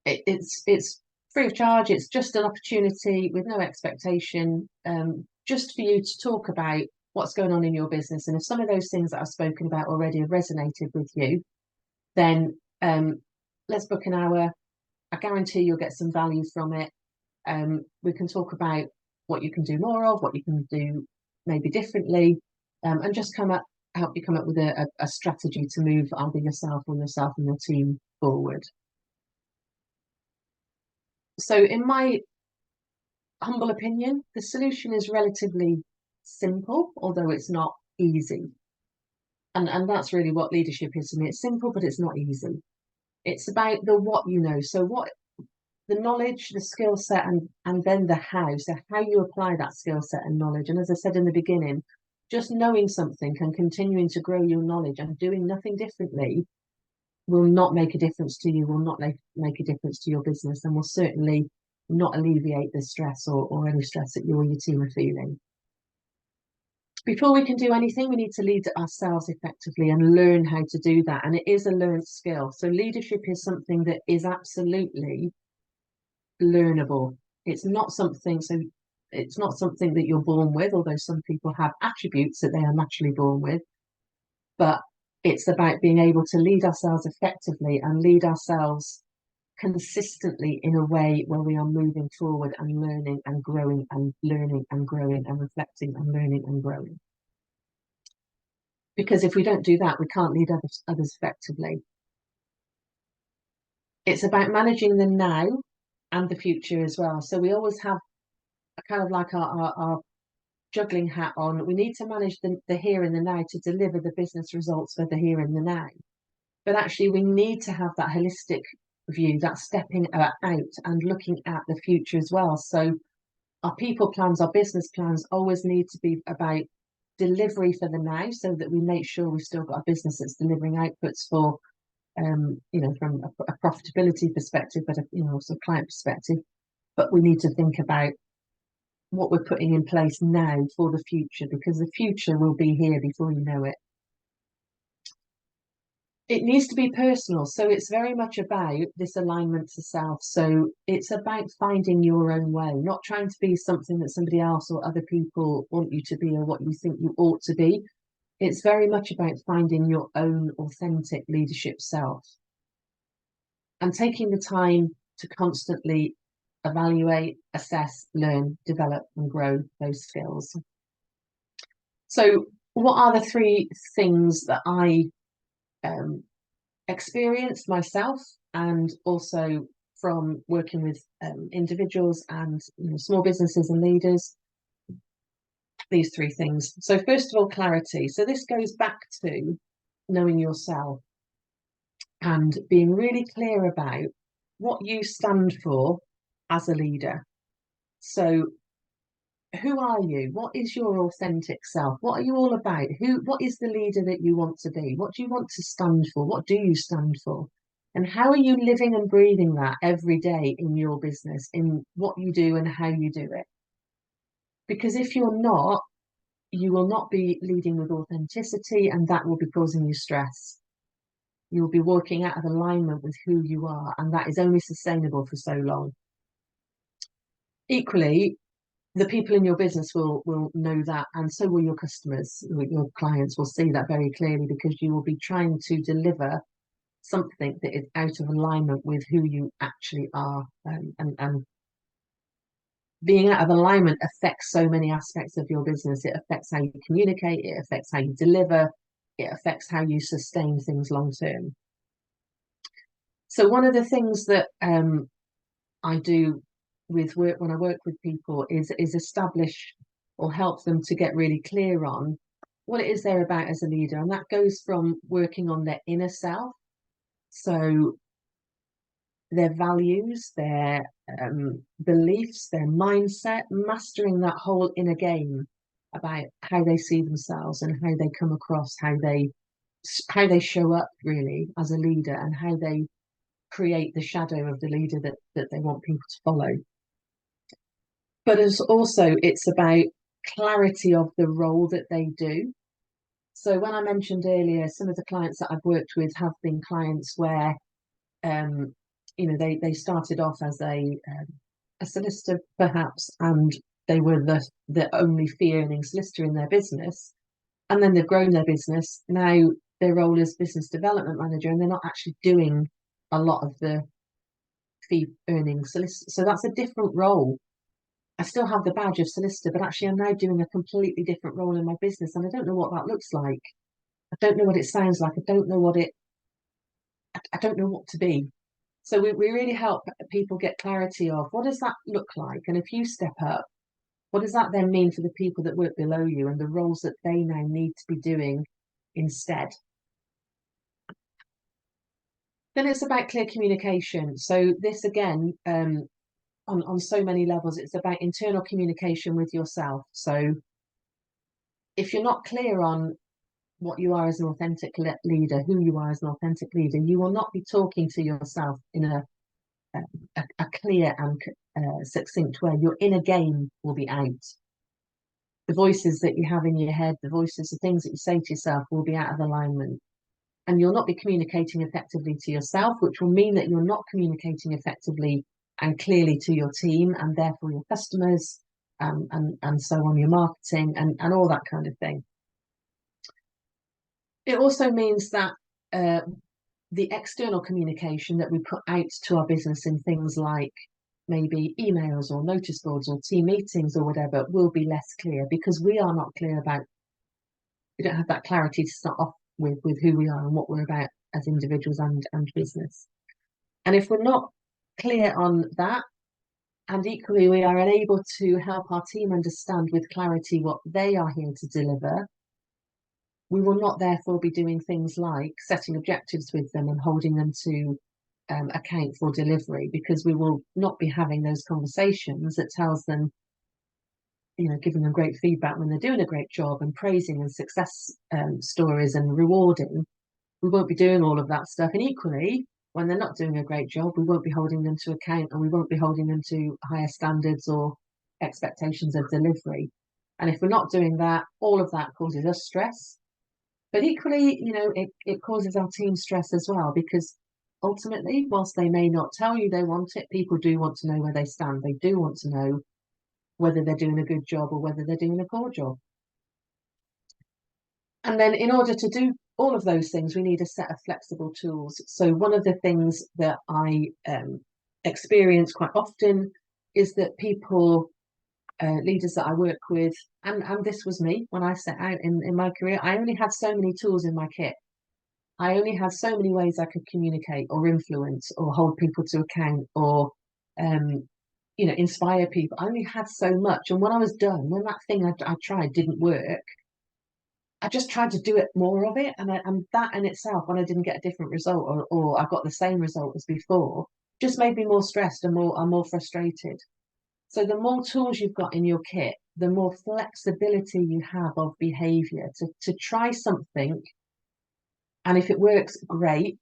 it's free of charge. It's just an opportunity with no expectation, just for you to talk about what's going on in your business. And if some of those things that I've spoken about already have resonated with you, then let's book an hour. I guarantee you'll get some value from it. We can talk about what you can do more of, what you can do maybe differently, and just help you come up with a strategy to move either yourself and your team forward. So in my humble opinion, the solution is relatively simple, although it's not easy. And that's really what leadership is to me. It's simple, but it's not easy. It's about the what you know. So what the knowledge, the skill set, and then the how. So how you apply that skill set and knowledge. And as I said in the beginning, just knowing something and continuing to grow your knowledge and doing nothing differently will not make a difference to you, will not make a difference to your business, and will certainly not alleviate the stress or any stress that you or your team are feeling. Before we can do anything, we need to lead ourselves effectively and learn how to do that. And it is a learned skill. So leadership is something that is absolutely learnable. It's not something that you're born with, although some people have attributes that they are naturally born with. But it's about being able to lead ourselves effectively and lead ourselves consistently in a way where we are moving forward and learning and growing and learning and growing and reflecting and learning and growing. Because if we don't do that, we can't lead others effectively. It's about managing the now and the future as well. So we always have a kind of like our juggling hat on. We need to manage the here and the now to deliver the business results for the here and the now. But actually, we need to have that holistic view, that stepping out and looking at the future as well. So our people plans, our business plans always need to be about delivery for the now, so that we make sure we've still got a business that's delivering outputs for, from a profitability perspective, but also a client perspective. But we need to think about what we're putting in place now for the future, because the future will be here before you know it. It needs to be personal. So it's very much about this alignment to self. So it's about finding your own way, not trying to be something that somebody else or other people want you to be or what you think you ought to be. It's very much about finding your own authentic leadership self and taking the time to constantly evaluate, assess, learn, develop, and grow those skills. So what are the three things that I experienced myself, and also from working with individuals and small businesses and leaders? These three things. So first of all, clarity. So this goes back to knowing yourself and being really clear about what you stand for as a leader. So who are you? What is your authentic self? What are you all about? What is the leader that you want to be? What do you want to stand for? What do you stand for? And how are you living and breathing that every day in your business, in what you do and how you do it? Because if you're not, you will not be leading with authenticity, and that will be causing you stress. You will be working out of alignment with who you are, and that is only sustainable for so long. Equally, the people in your business will know that, and so will your customers. Your clients will see that very clearly, because you will be trying to deliver something that is out of alignment with who you actually are. And being out of alignment affects so many aspects of your business. It affects how you communicate, it affects how you deliver, it affects how you sustain things long term. So one of the things that I do with work when I work with people is establish or help them to get really clear on what it is they're about as a leader. And that goes from working on their inner self. So their values, their beliefs, their mindset, mastering that whole inner game about how they see themselves and how they come across, how they show up really as a leader, and how they create the shadow of the leader that they want people to follow. But it's about clarity of the role that they do. So when I mentioned earlier, some of the clients that I've worked with have been clients where they started off as a solicitor perhaps, and they were the only fee earning solicitor in their business, and then they've grown their business. Now their role is business development manager, and they're not actually doing a lot of the fee earning solicitor. So that's a different role. I still have the badge of solicitor, but actually I'm now doing a completely different role in my business, and I don't know what that looks like. I don't know what it sounds like. I don't know what to be. So we really help people get clarity of what does that look like? And if you step up, what does that then mean for the people that work below you and the roles that they now need to be doing instead? Then it's about clear communication. So this again, on so many levels, it's about internal communication with yourself. So if you're not clear on what you are as an authentic leader, who you are as an authentic leader, you will not be talking to yourself in a clear and succinct way. Your inner game will be out. The voices that you have in your head, the things that you say to yourself will be out of alignment. And you'll not be communicating effectively to yourself, which will mean that you're not communicating effectively and clearly to your team, and therefore your customers, and so on, your marketing and all that kind of thing. It also means that the external communication that we put out to our business in things like maybe emails or notice boards or team meetings or whatever will be less clear, because we are not clear about, we don't have that clarity to start off with who we are and what we're about as individuals and business. And if we're not clear on that, and equally we are unable to help our team understand with clarity what they are here to deliver, we will not therefore be doing things like setting objectives with them and holding them to account for delivery, because we will not be having those conversations that tells them, giving them great feedback when they're doing a great job and praising and success stories and rewarding. We won't be doing all of that stuff. And equally, when they're not doing a great job, we won't be holding them to account, and we won't be holding them to higher standards or expectations of delivery. And if we're not doing that, all of that causes us stress. But equally, it causes our team stress as well, because ultimately, whilst they may not tell you they want it, people do want to know where they stand. They do want to know whether they're doing a good job or whether they're doing a poor job. And then in order to do all of those things, we need a set of flexible tools. So one of the things that I experience quite often is that people, leaders that I work with, and this was me when I set out in my career, I only had so many tools in my kit. I only had so many ways I could communicate or influence or hold people to account or, inspire people. I only had so much. And when I was done, when that thing I tried didn't work, I just tried to do it more of it. And that in itself, when I didn't get a different result or I got the same result as before, just made me more stressed and more frustrated. So the more tools you've got in your kit, the more flexibility you have of behaviour to try something. And if it works, great,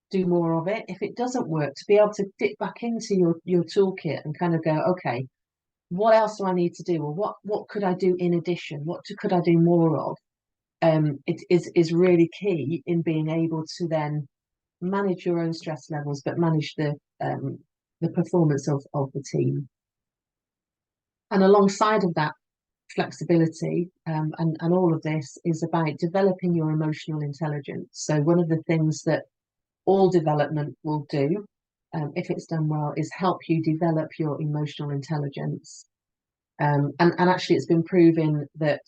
do more of it. If it doesn't work, to be able to dip back into your toolkit and kind of go, okay, what else do I need to do? Or what could I do in addition? What could I do more of? It is really key in being able to then manage your own stress levels, but manage the performance of the team. And alongside of that flexibility and all of this is about developing your emotional intelligence. So one of the things that all development will do, if it's done well, is help you develop your emotional intelligence. And actually it's been proven that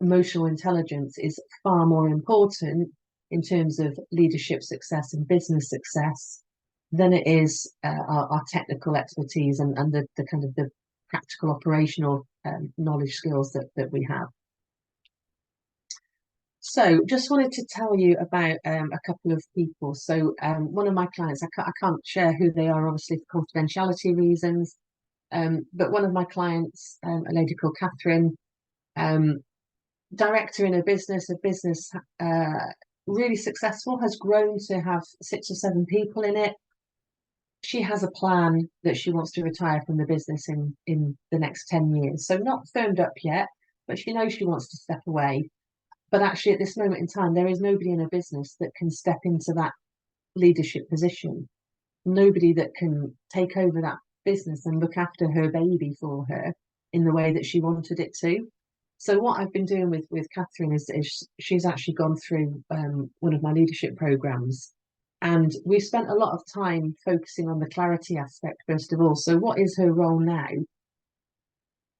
emotional intelligence is far more important in terms of leadership success and business success than it is our technical expertise and the kind of the practical operational knowledge skills that we have. So, just wanted to tell you about a couple of people. So, one of my clients, I can't share who they are, obviously, for confidentiality reasons. But one of my clients, a lady called Catherine, um, director in a business really successful, has grown to have 6 or 7 people in it. She has a plan that she wants to retire from the business in the next 10 years. So, not firmed up yet, but she knows she wants to step away. But actually, at this moment in time, there is nobody in a business that can step into that leadership position. Nobody that can take over that business and look after her baby for her in the way that she wanted it to. So what I've been doing with Catherine is she's actually gone through one of my leadership programs, and we've spent a lot of time focusing on the clarity aspect first of all. So what is her role now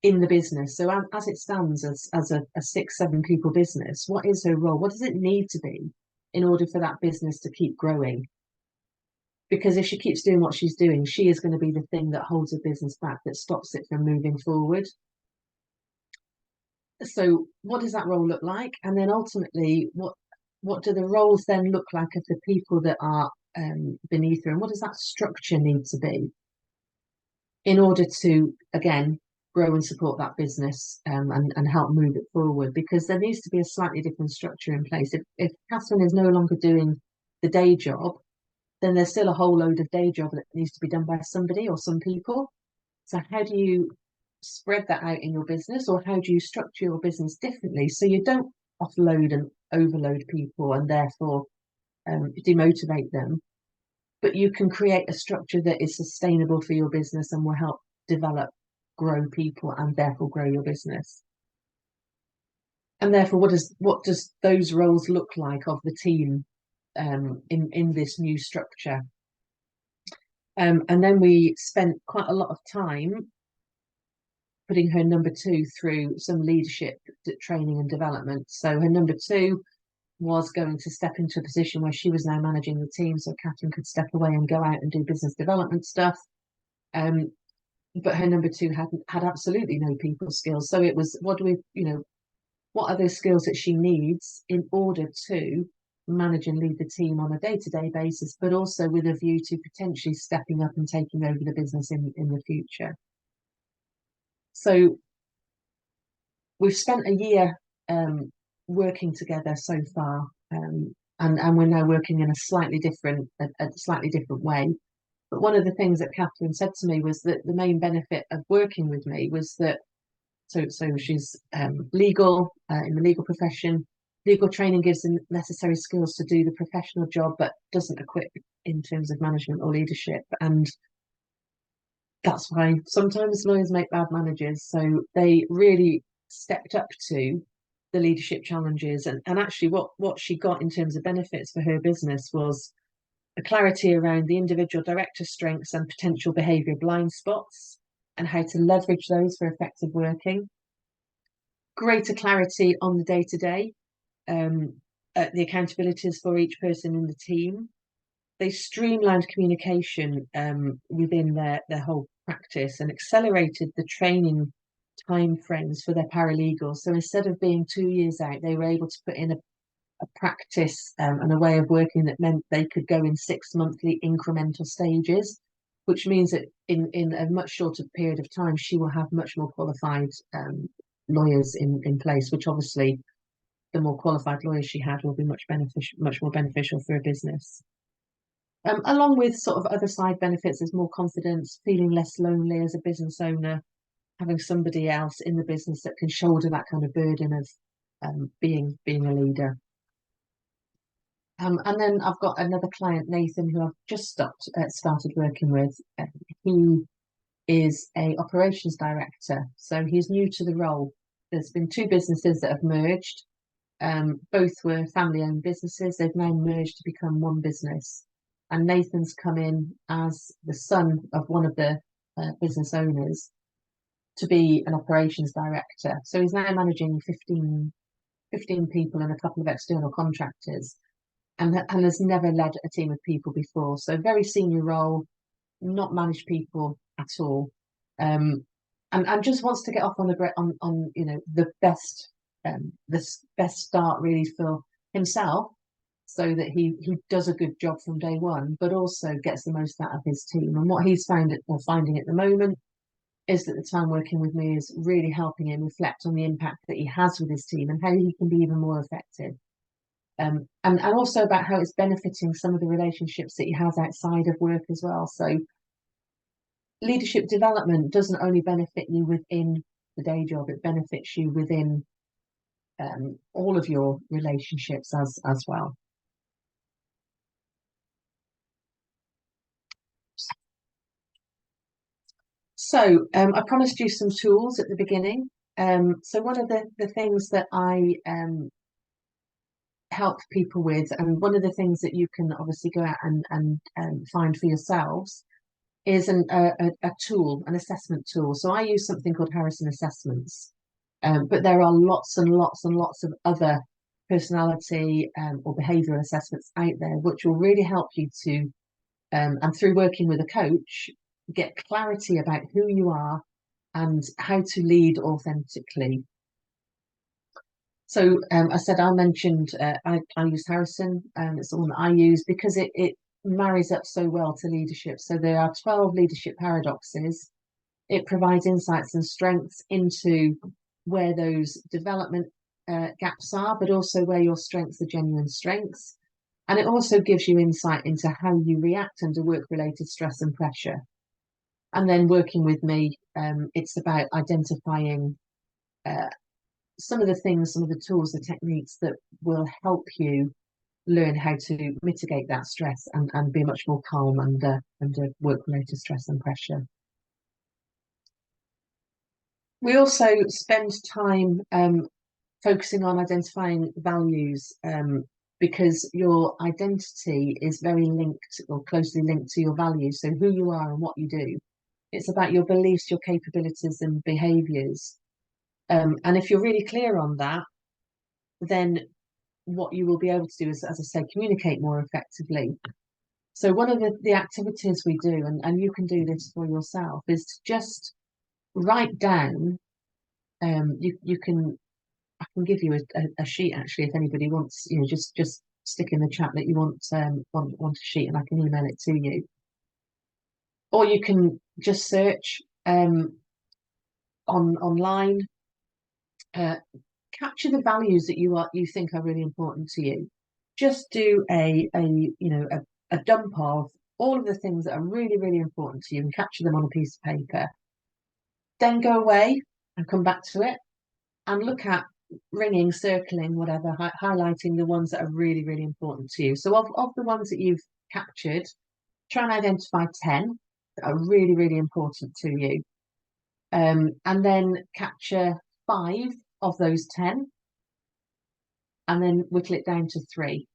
in the business? So as it stands as a 6, 7 people business, what is her role? What does it need to be in order for that business to keep growing? Because if she keeps doing what she's doing, she is going to be the thing that holds a business back, that stops it from moving forward. So what does that role look like? And then ultimately, what do the roles then look like of the people that are beneath her? And what does that structure need to be in order to, again, grow and support that business and help move it forward? Because there needs to be a slightly different structure in place. If Catherine is no longer doing the day job, then there's still a whole load of day job that needs to be done by somebody or some people. So how do you spread that out in your business, or how do you structure your business differently so you don't offload and overload people and therefore demotivate them, but you can create a structure that is sustainable for your business and will help develop, grow people, and therefore grow your business. And therefore, what does those roles look like of the team in this new structure? And then we spent quite a lot of time putting her number 2 through some leadership training and development. So her number 2 was going to step into a position where she was now managing the team, so Catherine could step away and go out and do business development stuff. But her number 2 had absolutely no people skills. So it was, what are those skills that she needs in order to manage and lead the team on a day-to-day basis, but also with a view to potentially stepping up and taking over the business in the future. So we've spent a year working together so far, and we're now working in a slightly different way. But one of the things that Catherine said to me was that the main benefit of working with me was that so she's legal in the legal profession. Legal training gives them necessary skills to do the professional job, but doesn't equip in terms of management or leadership. And that's why sometimes lawyers make bad managers. So they really stepped up to the leadership challenges. And actually what she got in terms of benefits for her business was a clarity around the individual director strengths and potential behaviour blind spots and how to leverage those for effective working. Greater clarity on the day-to-day, the accountabilities for each person in the team. They streamlined communication within their whole practice and accelerated the training timeframes for their paralegals. So instead of being 2 years out, they were able to put in a practice and a way of working that meant they could go in 6 monthly incremental stages, which means that in a much shorter period of time, she will have much more qualified lawyers in place, which obviously the more qualified lawyers she had will be much more beneficial for a business. Along with sort of other side benefits, there's more confidence, feeling less lonely as a business owner, having somebody else in the business that can shoulder that kind of burden of being a leader. And then I've got another client, Nathan, who I've just started working with. He is a operations director, so he's new to the role. There's been 2 businesses that have merged. Both were family-owned businesses. They've now merged to become one business. And Nathan's come in as the son of one of the business owners to be an operations director. So he's now managing 15 people and a couple of external contractors, and has never led a team of people before. So very senior role, not managed people at all, and just wants to get off on the best the best start really for himself, so that he does a good job from day one, but also gets the most out of his team. And what he's finding at the moment is that the time working with me is really helping him reflect on the impact that he has with his team and how he can be even more effective. And also about how it's benefiting some of the relationships that he has outside of work as well. So leadership development doesn't only benefit you within the day job, it benefits you within all of your relationships as well. So I promised you some tools at the beginning. So one of the things that I help people with, and one of the things that you can obviously go out and find for yourselves, is a tool, an assessment tool. So I use something called Harrison Assessments, but there are lots and lots and lots of other personality or behavioural assessments out there, which will really help you to, and through working with a coach, get clarity about who you are and how to lead authentically. So I mentioned I use Harrison, it's the one that I use because it marries up so well to leadership. So there are 12 leadership paradoxes. It provides insights and strengths into where those development gaps are, but also where your strengths are genuine strengths. And it also gives you insight into how you react under work-related stress and pressure. And then working with me, it's about identifying some of the things, some of the tools, the techniques that will help you learn how to mitigate that stress and be much more calm under work-related stress and pressure. We also spend time focusing on identifying values because your identity is very linked or closely linked to your values. So who you are and what you do. It's about your beliefs, your capabilities and behaviours. And if you're really clear on that, then what you will be able to do is, as I say, communicate more effectively. So one of the activities we do, and you can do this for yourself, is to just write down, you can, I can give you a sheet actually if anybody wants, just stick in the chat that you want a sheet and I can email it to you. Or you can just search online, capture the values that you think are really important to you. Just do a dump of all of the things that are really, really important to you and capture them on a piece of paper. Then go away and come back to it and look at ringing, circling, whatever, highlighting the ones that are really, really important to you. So of the ones that you've captured, try and identify 10 that are really, really important to you. And then capture 5 of those 10 and then whittle it down to 3.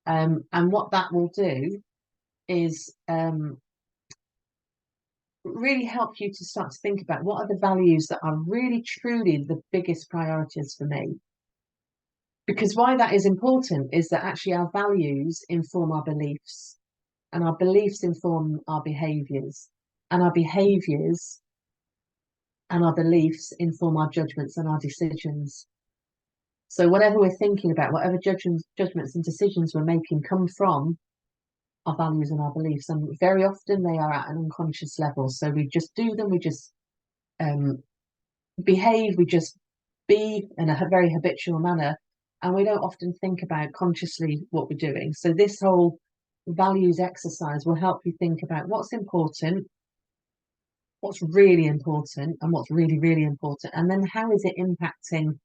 And what that will do is really help you to start to think about what are the values that are really truly the biggest priorities for me. Because why that is important is that actually our values inform our beliefs, and our beliefs inform our behaviours, and our behaviours and our beliefs inform our judgments and our decisions. So whatever we're thinking about, whatever judgments and decisions we're making come from our values and our beliefs, and very often they are at an unconscious level. So we just do them, we just behave, we just be in a very habitual manner, and we don't often think about consciously what we're doing. So this whole values exercise will help you think about what's important, what's really important, and what's really, really important, and then how is it impacting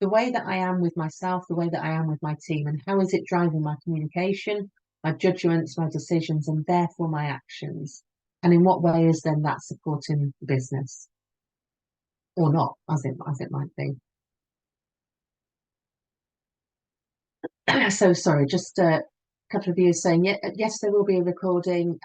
the way that I am with myself, the way that I am with my team, and how is it driving my communication, my judgments, my decisions, and therefore my actions? And in what way is then that supporting the business? Or not, as it might be. So sorry, just a couple of you saying, yes, there will be a recording.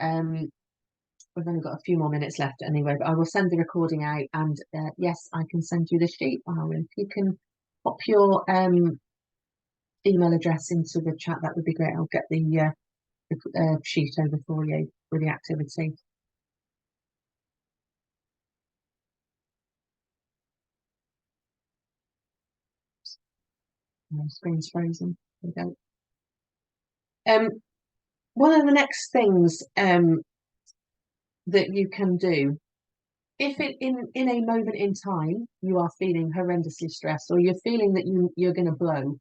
We've only got a few more minutes left anyway, but I will send the recording out, and yes, I can send you the sheet. If you can pop your email address into the chat, that would be great. I'll get the sheet over for you for the activity. My screen's frozen. There we go. One of the next things that you can do, if in a moment in time you are feeling horrendously stressed, or you're feeling that you're going to blow,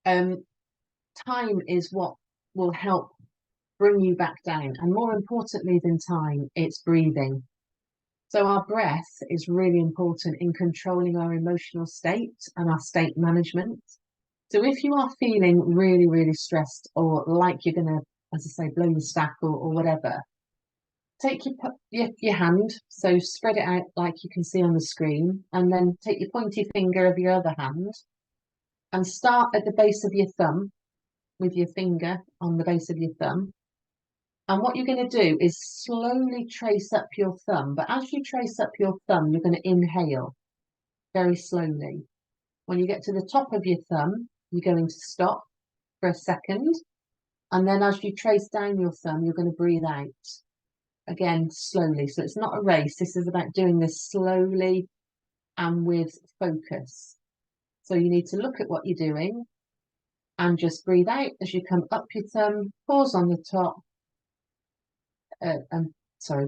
time is what will help bring you back down. And more importantly than time, it's breathing. So our breath is really important in controlling our emotional state and our state management. So if you are feeling really, really stressed, or like you're going to, as I say, blow your stack or whatever, take your hand, so spread it out like you can see on the screen, and then take your pointy finger of your other hand and start at the base of your thumb with your finger on the base of your thumb. And what you're going to do is slowly trace up your thumb. But as you trace up your thumb, you're going to inhale very slowly. When you get to the top of your thumb, you're going to stop for a second. And then as you trace down your thumb, you're going to breathe out again slowly. So it's not a race. This is about doing this slowly and with focus. So you need to look at what you're doing and just breathe out as you come up your thumb, pause on the top.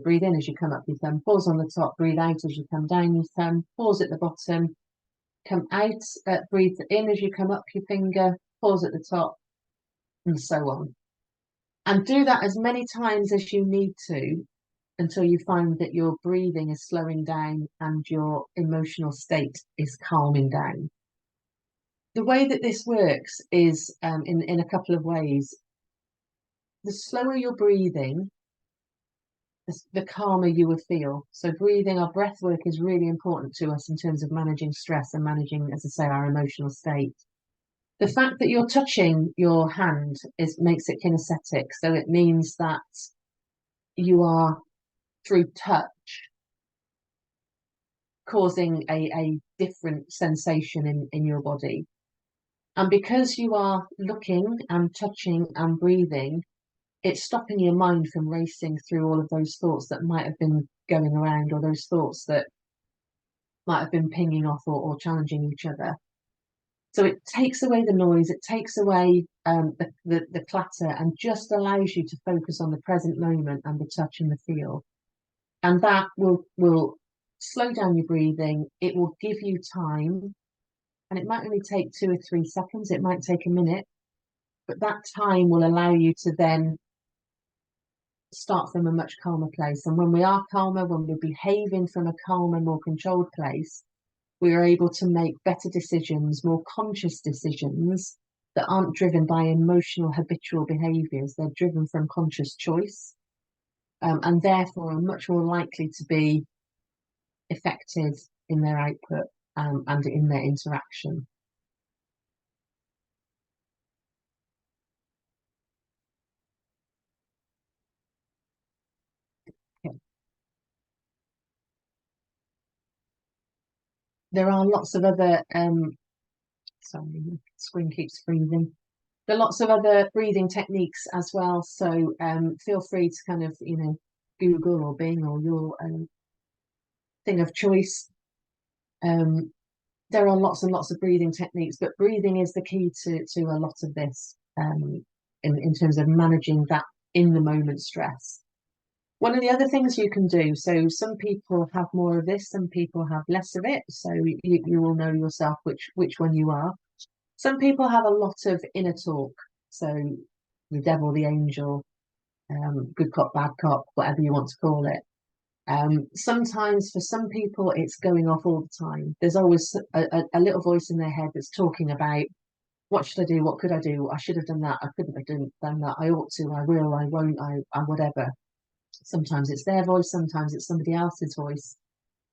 Breathe in as you come up your thumb, pause on the top, breathe out as you come down your thumb, pause at the bottom, come out, breathe in as you come up your finger, pause at the top, and so on. And do that as many times as you need to until you find that your breathing is slowing down and your emotional state is calming down. The way that this works is in a couple of ways. The slower you're breathing, the calmer you will feel. So breathing, our breath work is really important to us in terms of managing stress and managing, as I say, our emotional state. The fact that you're touching your hand makes it kinesthetic. So it means that you are, through touch, causing a different sensation in your body. And because you are looking and touching and breathing, it's stopping your mind from racing through all of those thoughts that might have been going around, or those thoughts that might have been pinging off or challenging each other. So it takes away the noise, it takes away the clatter, and just allows you to focus on the present moment and the touch and the feel. And that will slow down your breathing. It will give you time, and it might only take 2 or 3 seconds. It might take a minute, but that time will allow you to then start from a much calmer place. And when we are calmer, when we're behaving from a calmer, more controlled place, we are able to make better decisions, more conscious decisions that aren't driven by emotional habitual behaviours. They're driven from conscious choice, and therefore are much more likely to be effective in their output and in their interaction. Okay. There are lots of other, sorry, the screen keeps freezing. There are lots of other breathing techniques as well. So feel free to kind of, Google or Bing or your thing of choice. There are lots and lots of breathing techniques, but breathing is the key to a lot of this in terms of managing that in the moment stress. One of the other things you can do, so some people have more of this, some people have less of it. So you will know yourself which one you are. Some people have a lot of inner talk. So the devil, the angel, good cop, bad cop, whatever you want to call it. Sometimes for some people, it's going off all the time. There's always a little voice in their head that's talking about, what should I do? What could I do? I should have done that. I couldn't have done that. I ought to, I will, I won't, I whatever. Sometimes it's their voice, sometimes it's somebody else's voice.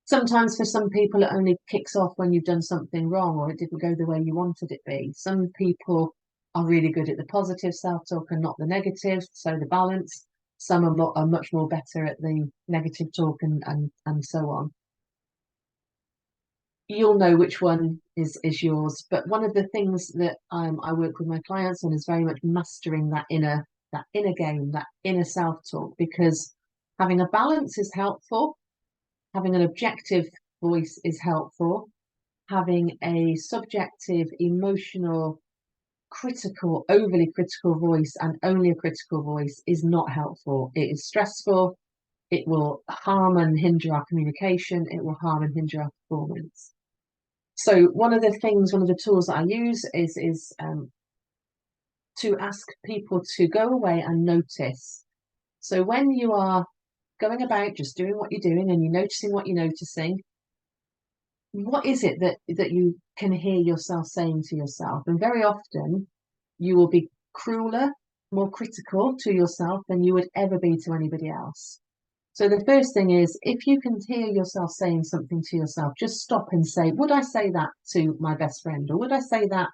Sometimes for some people, it only kicks off when you've done something wrong or it didn't go the way you wanted it to be. Some people are really good at the positive self-talk and not the negative, so the balance. Some are much more better at the negative talk and so on. You'll know which one is yours. But one of the things that I work with my clients on is very much mastering that inner game, that inner self-talk, because having a balance is helpful. Having an objective voice is helpful. having a subjective, emotional, critical, overly critical voice and only a critical voice is not helpful. It is stressful. It will harm and hinder our communication. It will harm and hinder our performance. So one of the tools that I use is to ask people to go away and notice. So when you are going about just doing what you're doing and you're noticing what you're noticing, what is it that you can hear yourself saying to yourself? And very often you will be crueler, more critical to yourself than you would ever be to anybody else. So the first thing is, if you can hear yourself saying something to yourself, just stop and say, would I say that to my best friend? Or would I say that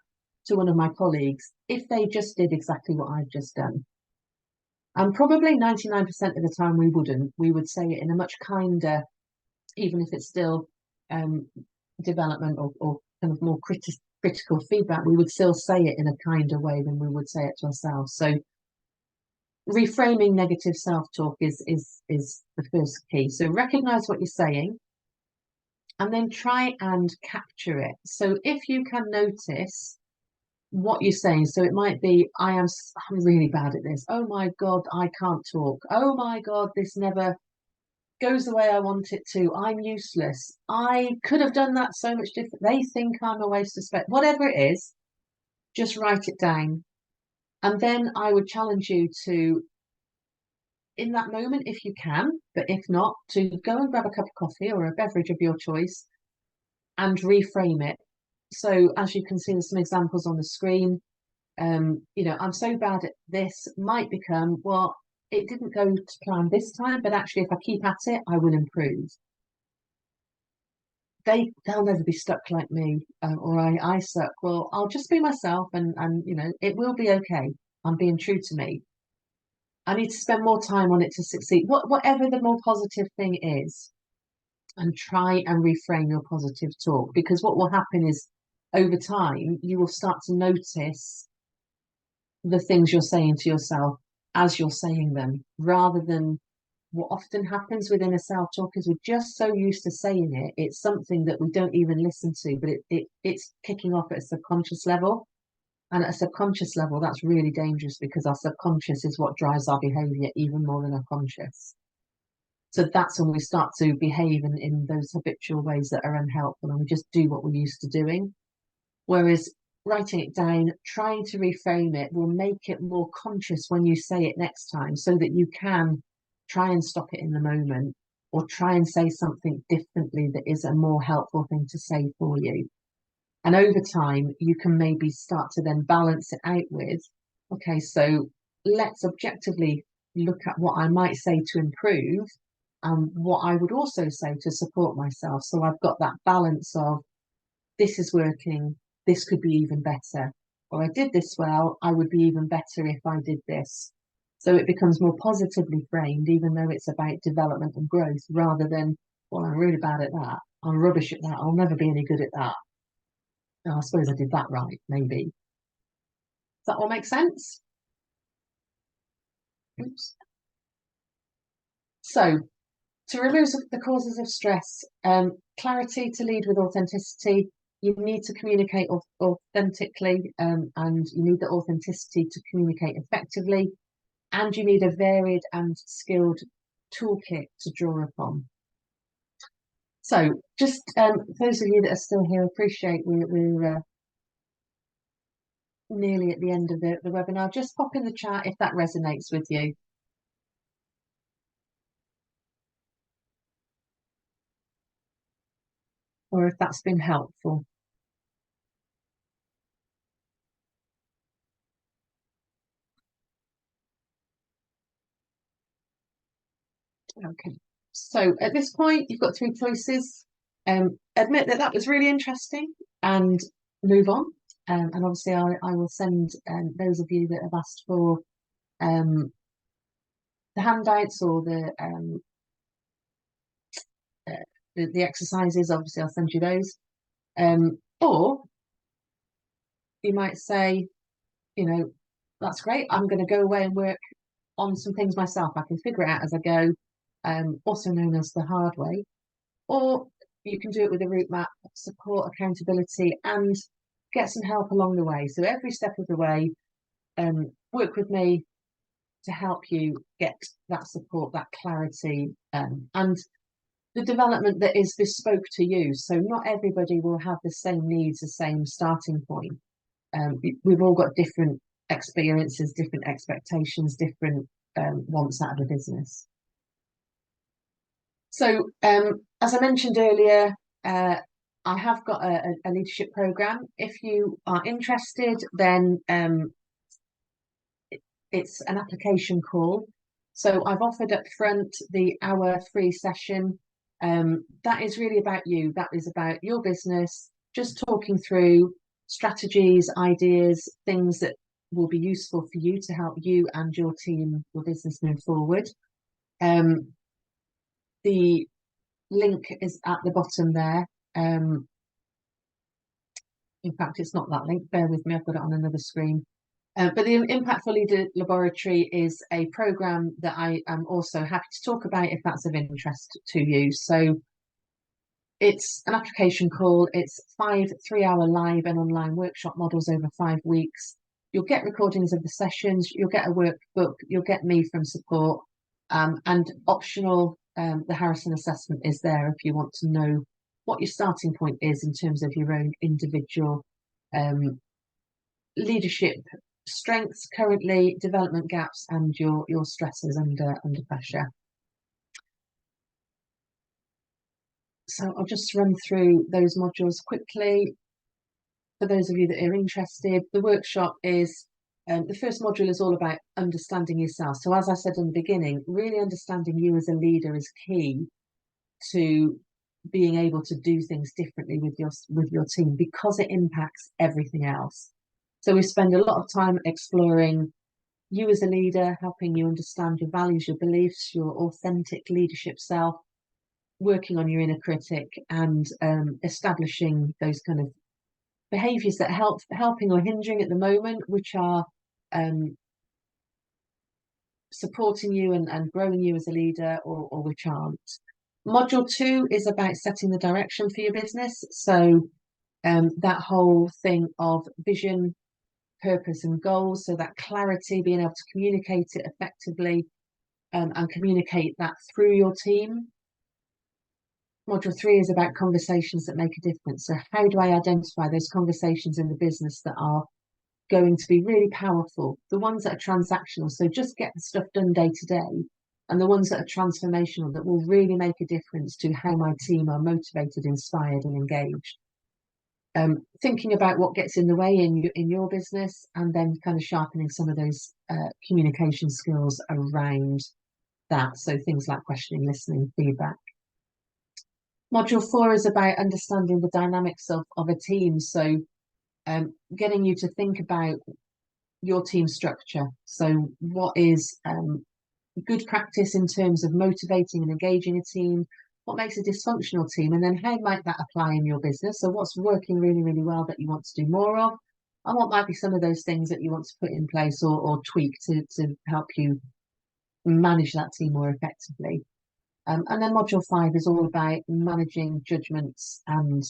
to one of my colleagues if they just did exactly what I've just done? And probably 99% of the time we wouldn't. We would say it in a much kinder, even if it's still development or kind of more critical feedback, we would still say it in a kinder way than we would say it to ourselves. So reframing negative self-talk is the first key. So recognize what you're saying and then try and capture it. So if you can notice what you're saying, so it might be, I'm really bad at this. Oh my God, I can't talk. Oh my God, this never goes the way I want it to. I'm useless. I could have done that so much different. They think I'm a waste of space. Whatever it is, just write it down. And then I would challenge you to, in that moment, if you can, but if not, to go and grab a cup of coffee or a beverage of your choice and reframe it. So as you can see, there's some examples on the screen. I'm so bad at this might become, well, it didn't go to plan this time, but actually if I keep at it, I will improve. They'll never be stuck like me, or I suck. Well, I'll just be myself and it will be okay. I'm being true to me. I need to spend more time on it to succeed. Whatever the more positive thing is, and try and reframe your positive talk, because what will happen is over time you will start to notice the things you're saying to yourself as you're saying them, rather than what often happens within a self-talk is we're just so used to saying it, it's something that we don't even listen to, but it's kicking off at a subconscious level. And at a subconscious level, that's really dangerous because our subconscious is what drives our behaviour even more than our conscious. So that's when we start to behave in those habitual ways that are unhelpful and we just do what we're used to doing. Whereas writing it down, trying to reframe it will make it more conscious when you say it next time so that you can try and stop it in the moment or try and say something differently that is a more helpful thing to say for you. And over time, you can maybe start to then balance it out with, okay, so let's objectively look at what I might say to improve and what I would also say to support myself. So I've got that balance of this is working, this could be even better. Or I did this well, I would be even better if I did this. So it becomes more positively framed, even though it's about development and growth, rather than, well, I'm really bad at that. I'm rubbish at that. I'll never be any good at that. Oh, I suppose I did that right, maybe. Does that all make sense? Oops. So, to remove the causes of stress, clarity to lead with authenticity. You need to communicate authentically, and you need the authenticity to communicate effectively. And you need a varied and skilled toolkit to draw upon. So, just those of you that are still here, appreciate we're nearly at the end of the webinar. Just pop in the chat if that resonates with you. Or if that's been helpful. Okay, so at this point, you've got three choices. Admit that was really interesting and move on. And obviously, I will send those of you that have asked for the handouts or the exercises, obviously, I'll send you those. Or you might say, that's great. I'm going to go away and work on some things myself. I can figure it out as I go, also known as the hard way. Or you can do it with a route map, support, accountability, and get some help along the way. So every step of the way, work with me to help you get that support, that clarity, and the development that is bespoke to you. So not everybody will have the same needs, the same starting point. We've all got different experiences, different expectations, different wants out of a business. So as I mentioned earlier, I have got a leadership program. If you are interested, then it's an application call. So I've offered up front the hour free session. That is really about you. That is about your business, just talking through strategies, ideas, things that will be useful for you to help you and your team, your business move forward. The link is at the bottom there. In fact, it's not that link. Bear with me. I've got it on another screen. But the Impactful Leader Laboratory is a program that I am also happy to talk about if that's of interest to you. So it's an application call. It's 5 3-hour live and online workshop models over 5 weeks. You'll get recordings of the sessions. You'll get a workbook. You'll get me from support. And optional, the Harrison assessment is there if you want to know what your starting point is in terms of your own individual leadership strengths currently, development gaps, and your stresses under pressure. So I'll just run through those modules quickly. For those of you that are interested, the workshop is, the first module is all about understanding yourself. So as I said in the beginning, really understanding you as a leader is key to being able to do things differently with your team, because it impacts everything else. So we spend a lot of time exploring you as a leader, helping you understand your values, your beliefs, your authentic leadership self, working on your inner critic, and establishing those kind of behaviours that are helping or hindering at the moment, which are supporting you and growing you as a leader, or which aren't. Module 2 is about setting the direction for your business. So that whole thing of vision, purpose and goals, so that clarity, being able to communicate it effectively, and communicate that through your team. Module 3 is about conversations that make a difference. So how do I identify those conversations in the business that are going to be really powerful? The ones that are transactional, so just get the stuff done day to day, and the ones that are transformational, that will really make a difference to how my team are motivated, inspired and engaged. Thinking about what gets in the way in your business, and then kind of sharpening some of those communication skills around that. So things like questioning, listening, feedback. Module 4 is about understanding the dynamics of a team. So getting you to think about your team structure. So what is good practice in terms of motivating and engaging a team? What makes a dysfunctional team? And then how might that apply in your business? So what's working really, really well that you want to do more of? And what might be some of those things that you want to put in place or tweak to help you manage that team more effectively? And then module 5 is all about managing judgments and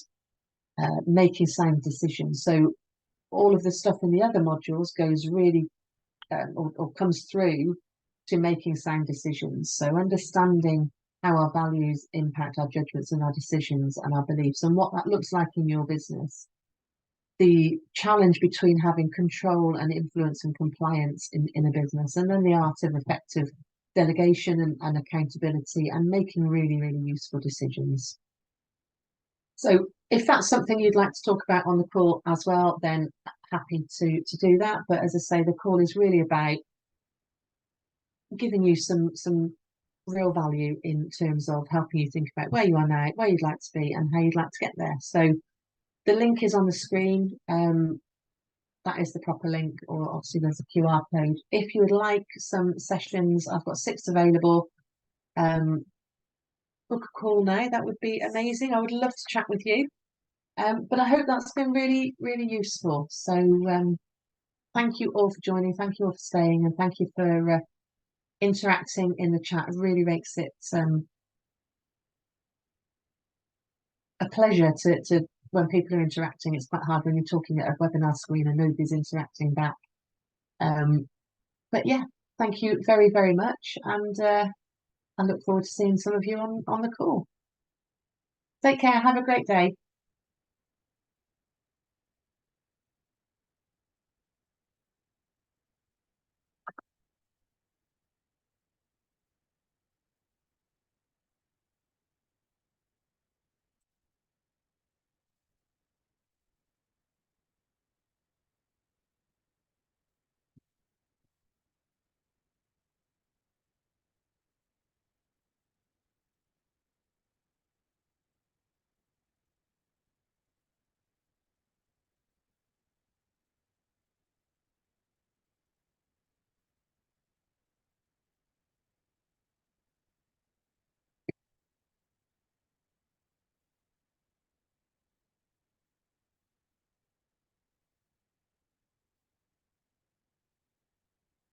making sound decisions. So all of the stuff in the other modules goes really or comes through to making sound decisions. So understanding how our values impact our judgments and our decisions and our beliefs, and what that looks like in your business. The challenge between having control and influence and compliance in a business, and then the art of effective delegation and accountability, and making really, really useful decisions. So if that's something you'd like to talk about on the call as well, then happy to do that. But as I say, the call is really about giving you some real value in terms of helping you think about where you are now, where you'd like to be, and how you'd like to get there. So the link is on the screen. That is the proper link, or obviously there's a QR code. If you would like some sessions, I've got 6 available. Book a call now. That would be amazing. I would love to chat with you. But I hope that's been really, really useful. So thank you all for joining. Thank you all for staying, and thank you for interacting in the chat. It really makes it a pleasure to when people are interacting. It's quite hard when you're talking at a webinar screen and nobody's interacting back. But yeah, thank you very, very much, and I look forward to seeing some of you on the call. Take care. Have a great day.